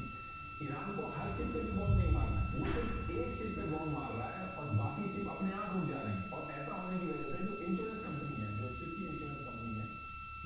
Speaker 11: ईरान को हर शिप पे भी बॉम्ब नहीं मारना है, वो सिर्फ एक शिप पे बॉम्ब मार रहा है और बाकी शिप अपने आप रुक जा रहे हैं। और ऐसा होने की वजह से जो इंश्योरेंस कंपनी है, जो शिप की इंश्योरेंस कंपनी है,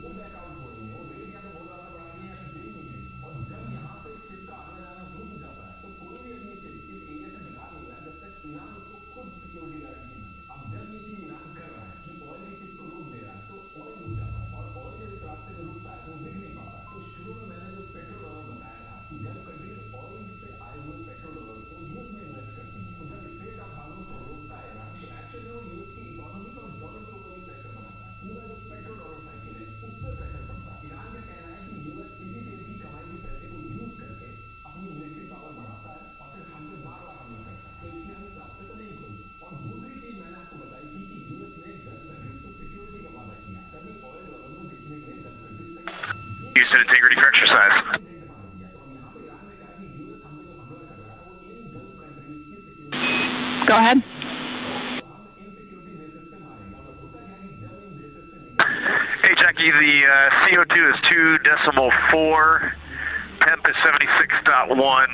Speaker 11: वो बैकआउट हो रही है, वो रेट या तो बहुत ज्यादा बढ़ा रही है या फिर दे नहीं है। और जब यहाँ से शिप का आना जाना रुक जाता है तो कोई भी अपनी शिप इस एरिया से निकाल नहीं रहा है जब तक ईरान उसको खुद सिक्योरिटी गारंटी ना दे। अब जब ये चीज ईरान कर रहा है कि ऑयल की शिप को रोक दे रहा है तो ऑयल रुक जाता है और ऑयल जब इस रास्ते पे रुकता है तो दिख नहीं पाता। तो शुरू में मैंने जो पेट्रोल डॉलर बताया था कि गल्फ कंट्रीज ऑयल से आए हुए पेट्रोल डॉलर को यूएस में इन्वेस्ट करती है। तो जब स्ट्रेट ऑफ हॉर्मुज को रोकता है ईरान तो एक्चुअली वो यूएस की इकोनॉमी को और डॉलर के ऊपर भी प्रेशर बनाता है। पूरा जो पेट्रोल डॉलर साइकिल है उस पर प्रेशर पड़ता है। ईरान का कहना है कि यूएस इसी तेल की कमाई के पैसे को यूज करके अपनी मिलिट्री पावर बढ़ाता है और फिर हम पे बार बार हमला करता है। तो इसलिए हम इस रास्ते को नहीं खोलते। और दूसरी चीज मैंने आपको बताई थी कि यूएस ने गल्फ कंट्रीज को सिक्योरिटी का वादा किया, तभी ऑयल डॉलर में बेचने के लिए गल्फ कंट्रीज तैयार होगी।
Speaker 2: Houston, integrity for exercise.
Speaker 11: तो अब यहाँ पे ईरान ने कहा कि यूएस हम पे जो हमला कर रहा है वो इन गल्फ कंट्रीज की सिक्योरिटी
Speaker 1: Go ahead.
Speaker 11: हम इन सिक्योरिटी बेसिस पे मारेंगे। और होता क्या है कि जब इन बेसिस से निकल
Speaker 2: Hey, Jackie, the CO2 is 2.4, temp is 76.1,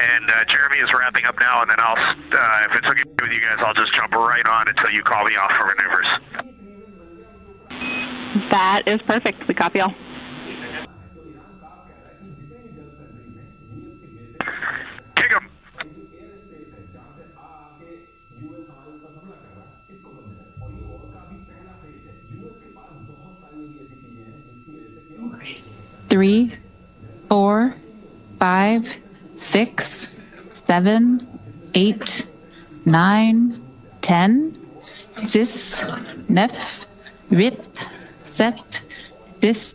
Speaker 2: and Jeremy is wrapping up now, and then if it's okay with you guys, I'll just jump right on until you call me off for maneuvers.
Speaker 1: That is perfect. We copy all.
Speaker 2: Kick him.
Speaker 12: Three, 4, 5, 6, 7, 8, 9, 10, 6, 9, 8, 7, 6.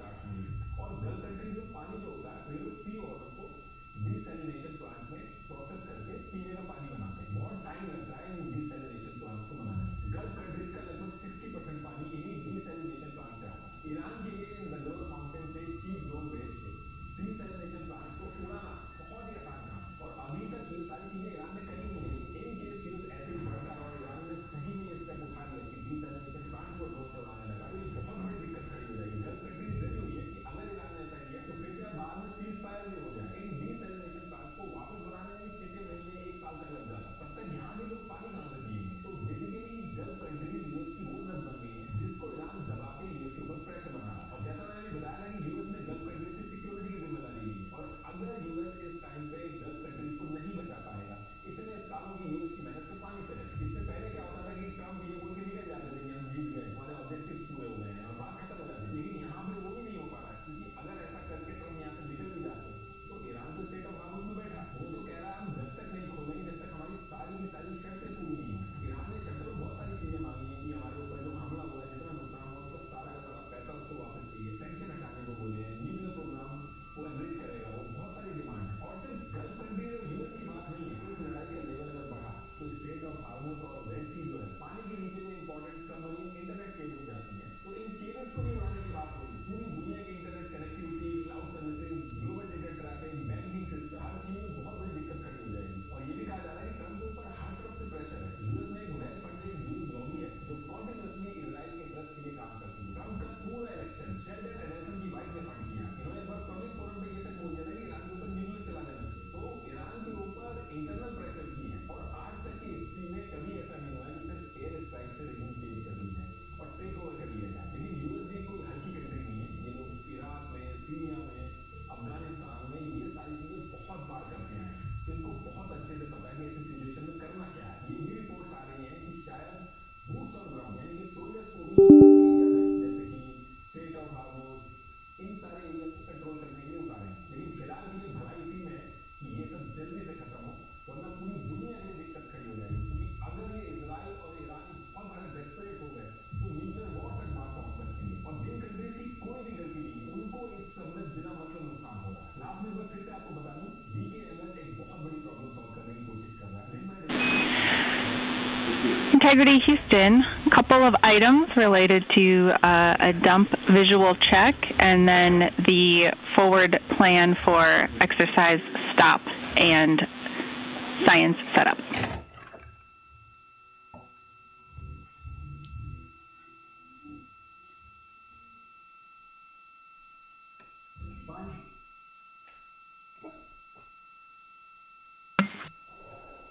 Speaker 1: Integrity Houston, a couple of items related to a dump visual check and then the forward plan for exercise stop and science setup.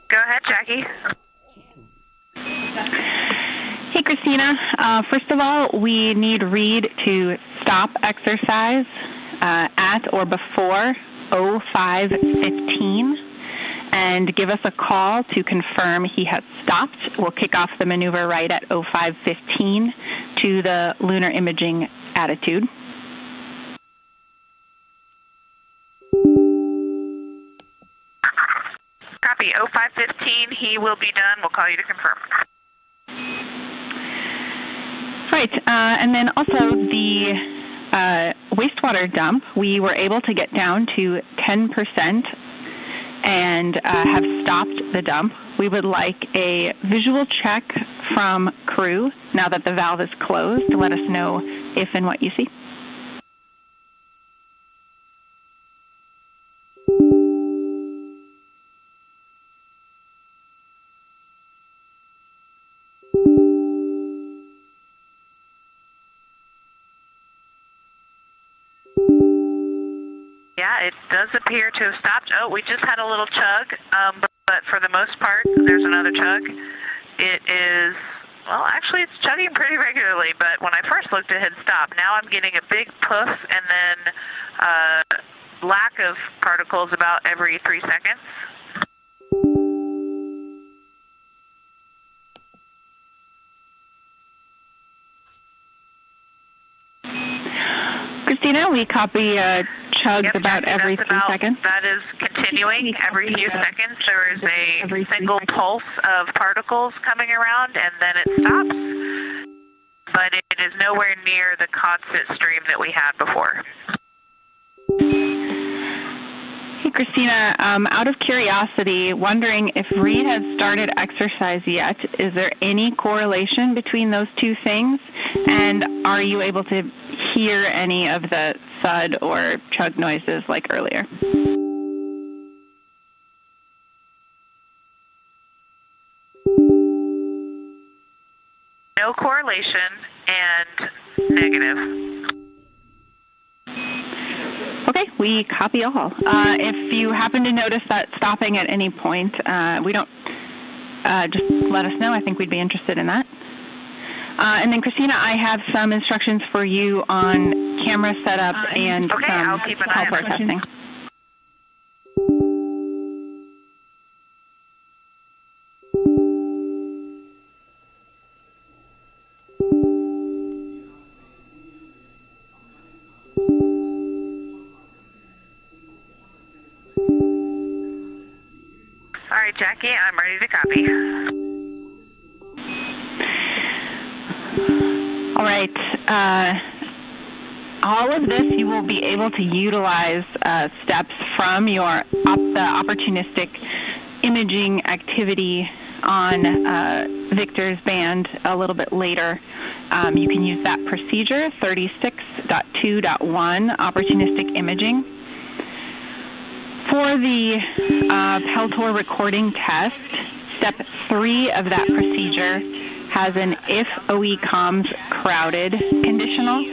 Speaker 4: Go ahead, Jackie.
Speaker 1: Hey, Christina. First of all, we need Reed to stop exercise at or before 05:15 and give us a call to confirm he has stopped. We'll kick off the maneuver right at 05:15 to the lunar imaging attitude.
Speaker 4: Copy. 05:15. He will be done. We'll call you to confirm.
Speaker 1: Right. And then also the wastewater dump, we were able to get down to 10% and have stopped the dump. We would like a visual check from crew now that the valve is closed to let us know if and what you see.
Speaker 4: Yeah, it does appear to have stopped. Oh, we just had a little chug, but for the most part, there's another chug. It is, well, actually, it's chugging pretty regularly, but when I first looked, it had stopped. Now I'm getting a big puff and then lack of particles about every 3 seconds.
Speaker 1: Christina, we copy chugs about every 3 seconds.
Speaker 4: That is continuing every few seconds. There is a single pulse of particles coming around, and then it stops. But it is nowhere near the constant stream that we had before.
Speaker 1: Hey, Christina, out of curiosity, wondering if Reed has started exercise yet. Is there any correlation between those two things? And are you able to hear any of the thud or chug noises like earlier?
Speaker 4: No correlation and negative.
Speaker 1: Okay, we copy all. If you happen to notice that stopping at any point, we don't, just let us know. I think we'd be interested in that. And then, Christina, I have some instructions for you on camera setup and
Speaker 4: I'll keep an eye on
Speaker 1: software testing.
Speaker 4: All right, Jackie, I'm ready to copy.
Speaker 1: All right. All of this you will be able to utilize steps from your the opportunistic imaging activity on Victor's band a little bit later. You can use that procedure, 36.2.1, opportunistic imaging. For the Peltor recording test, step 3 of that procedure has an if OE comms crowded conditional,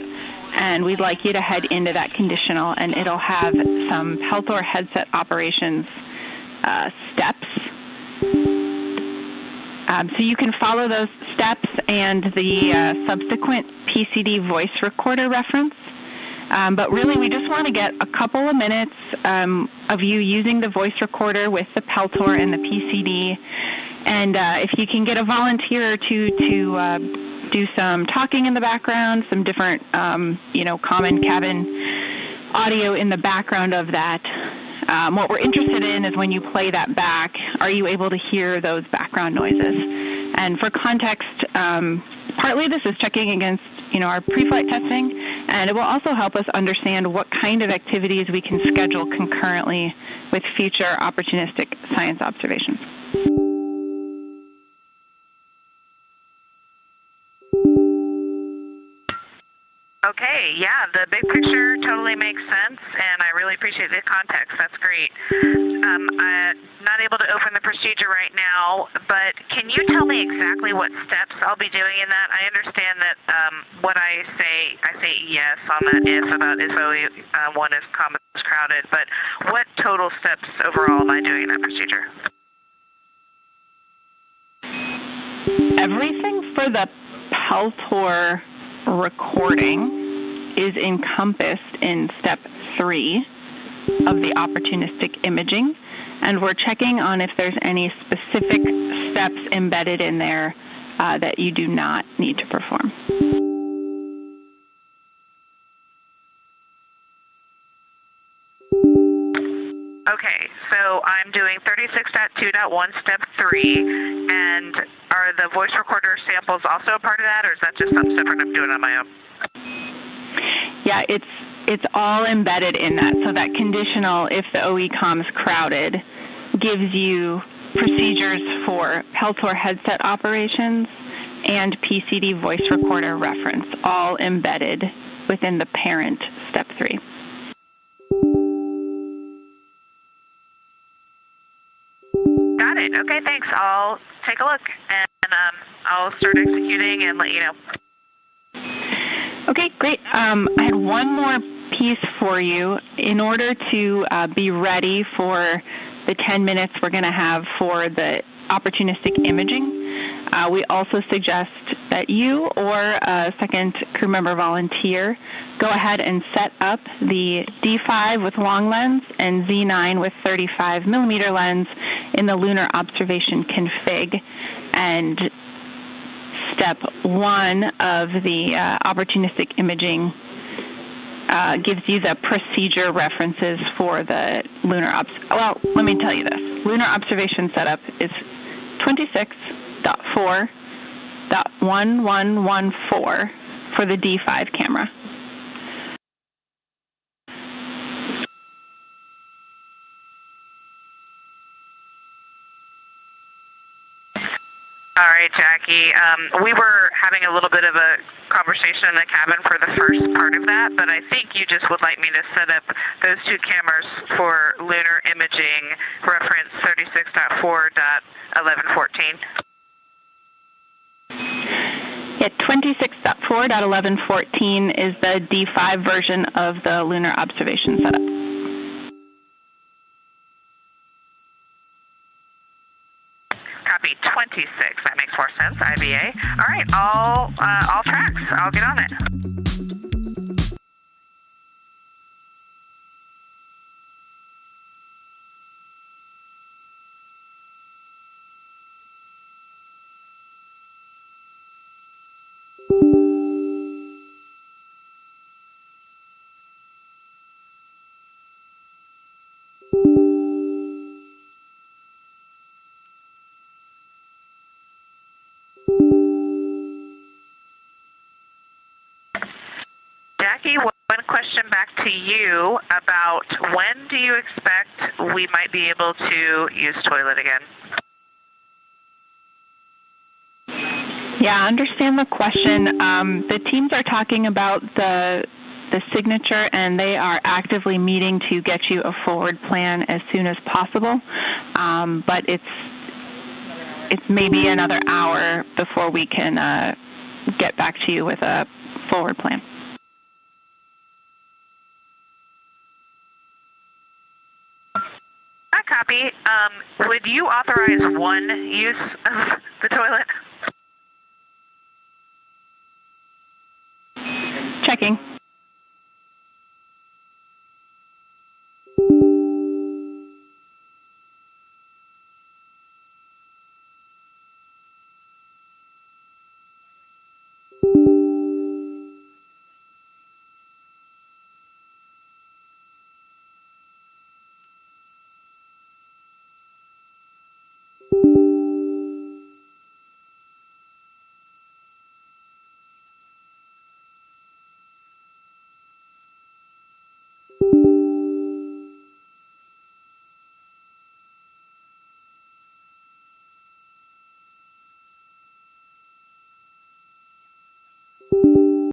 Speaker 1: and we'd like you to head into that conditional, and it'll have some Peltor headset operations steps. So you can follow those steps and the subsequent PCD voice recorder reference. But really, we just want to get a couple of minutes of you using the voice recorder with the Peltor and the PCD. And if you can get a volunteer to do some talking in the background, some different, common cabin audio in the background of that. What we're interested in is when you play that back, are you able to hear those background noises? And for context, partly this is checking against our pre-flight testing, and it will also help us understand what kind of activities we can schedule concurrently with future opportunistic science observations.
Speaker 4: Okay, yeah, the big picture totally makes sense, and I really appreciate the context. That's great. I'm not able to open the procedure right now, but can you tell me exactly what steps I'll be doing in that? I understand that what I say yes on that if about if OE1 is crowded, but what total steps overall am I doing in that procedure?
Speaker 13: Everything for the Peltor recording is encompassed in step 3 of the opportunistic imaging, and we're checking on if there's any specific steps embedded in there that you do not need to perform.
Speaker 4: Okay, so I'm doing 36.2.1 step 3, and are the voice recorder samples also a part of that, or is that just something separate I'm doing on my own?
Speaker 13: Yeah, it's all embedded in that. So that conditional, if the OE-COM is crowded, gives you procedures for Peltor headset operations and PCD voice recorder reference, all embedded within the parent step 3.
Speaker 4: Got it. Okay, thanks. I'll take a look, and I'll start executing and let you know.
Speaker 13: Okay, great. I had one more piece for you. In order to be ready for the 10 minutes we're going to have for the opportunistic imaging, we also suggest that you or a second crew member volunteer go ahead and set up the D5 with long lens and Z9 with 35 millimeter lens in the lunar observation config. And step 1 of the opportunistic imaging gives you the procedure references for the lunar well, let me tell you this. Lunar observation setup is 26.4.1114 for the D5 camera.
Speaker 4: All right, Jackie. We were having a little bit of a conversation in the cabin for the first part of that, but I think you just would like me to set up those 2 cameras for lunar imaging, reference 36.4.1114.
Speaker 13: Yeah, 26.4.1114 is the D5 version of the lunar observation setup.
Speaker 4: Copy 26. That makes more sense. IVA. All right. All tracks. I'll get on it. Jackie, one question back to you about when do you expect we might be able to use toilet again?
Speaker 13: Yeah, I understand the question. The teams are talking about the signature, and they are actively meeting to get you a forward plan as soon as possible. But it's maybe another hour before we can get back to you with a forward plan.
Speaker 4: I copy. Would you authorize one use of the toilet?
Speaker 13: Checking.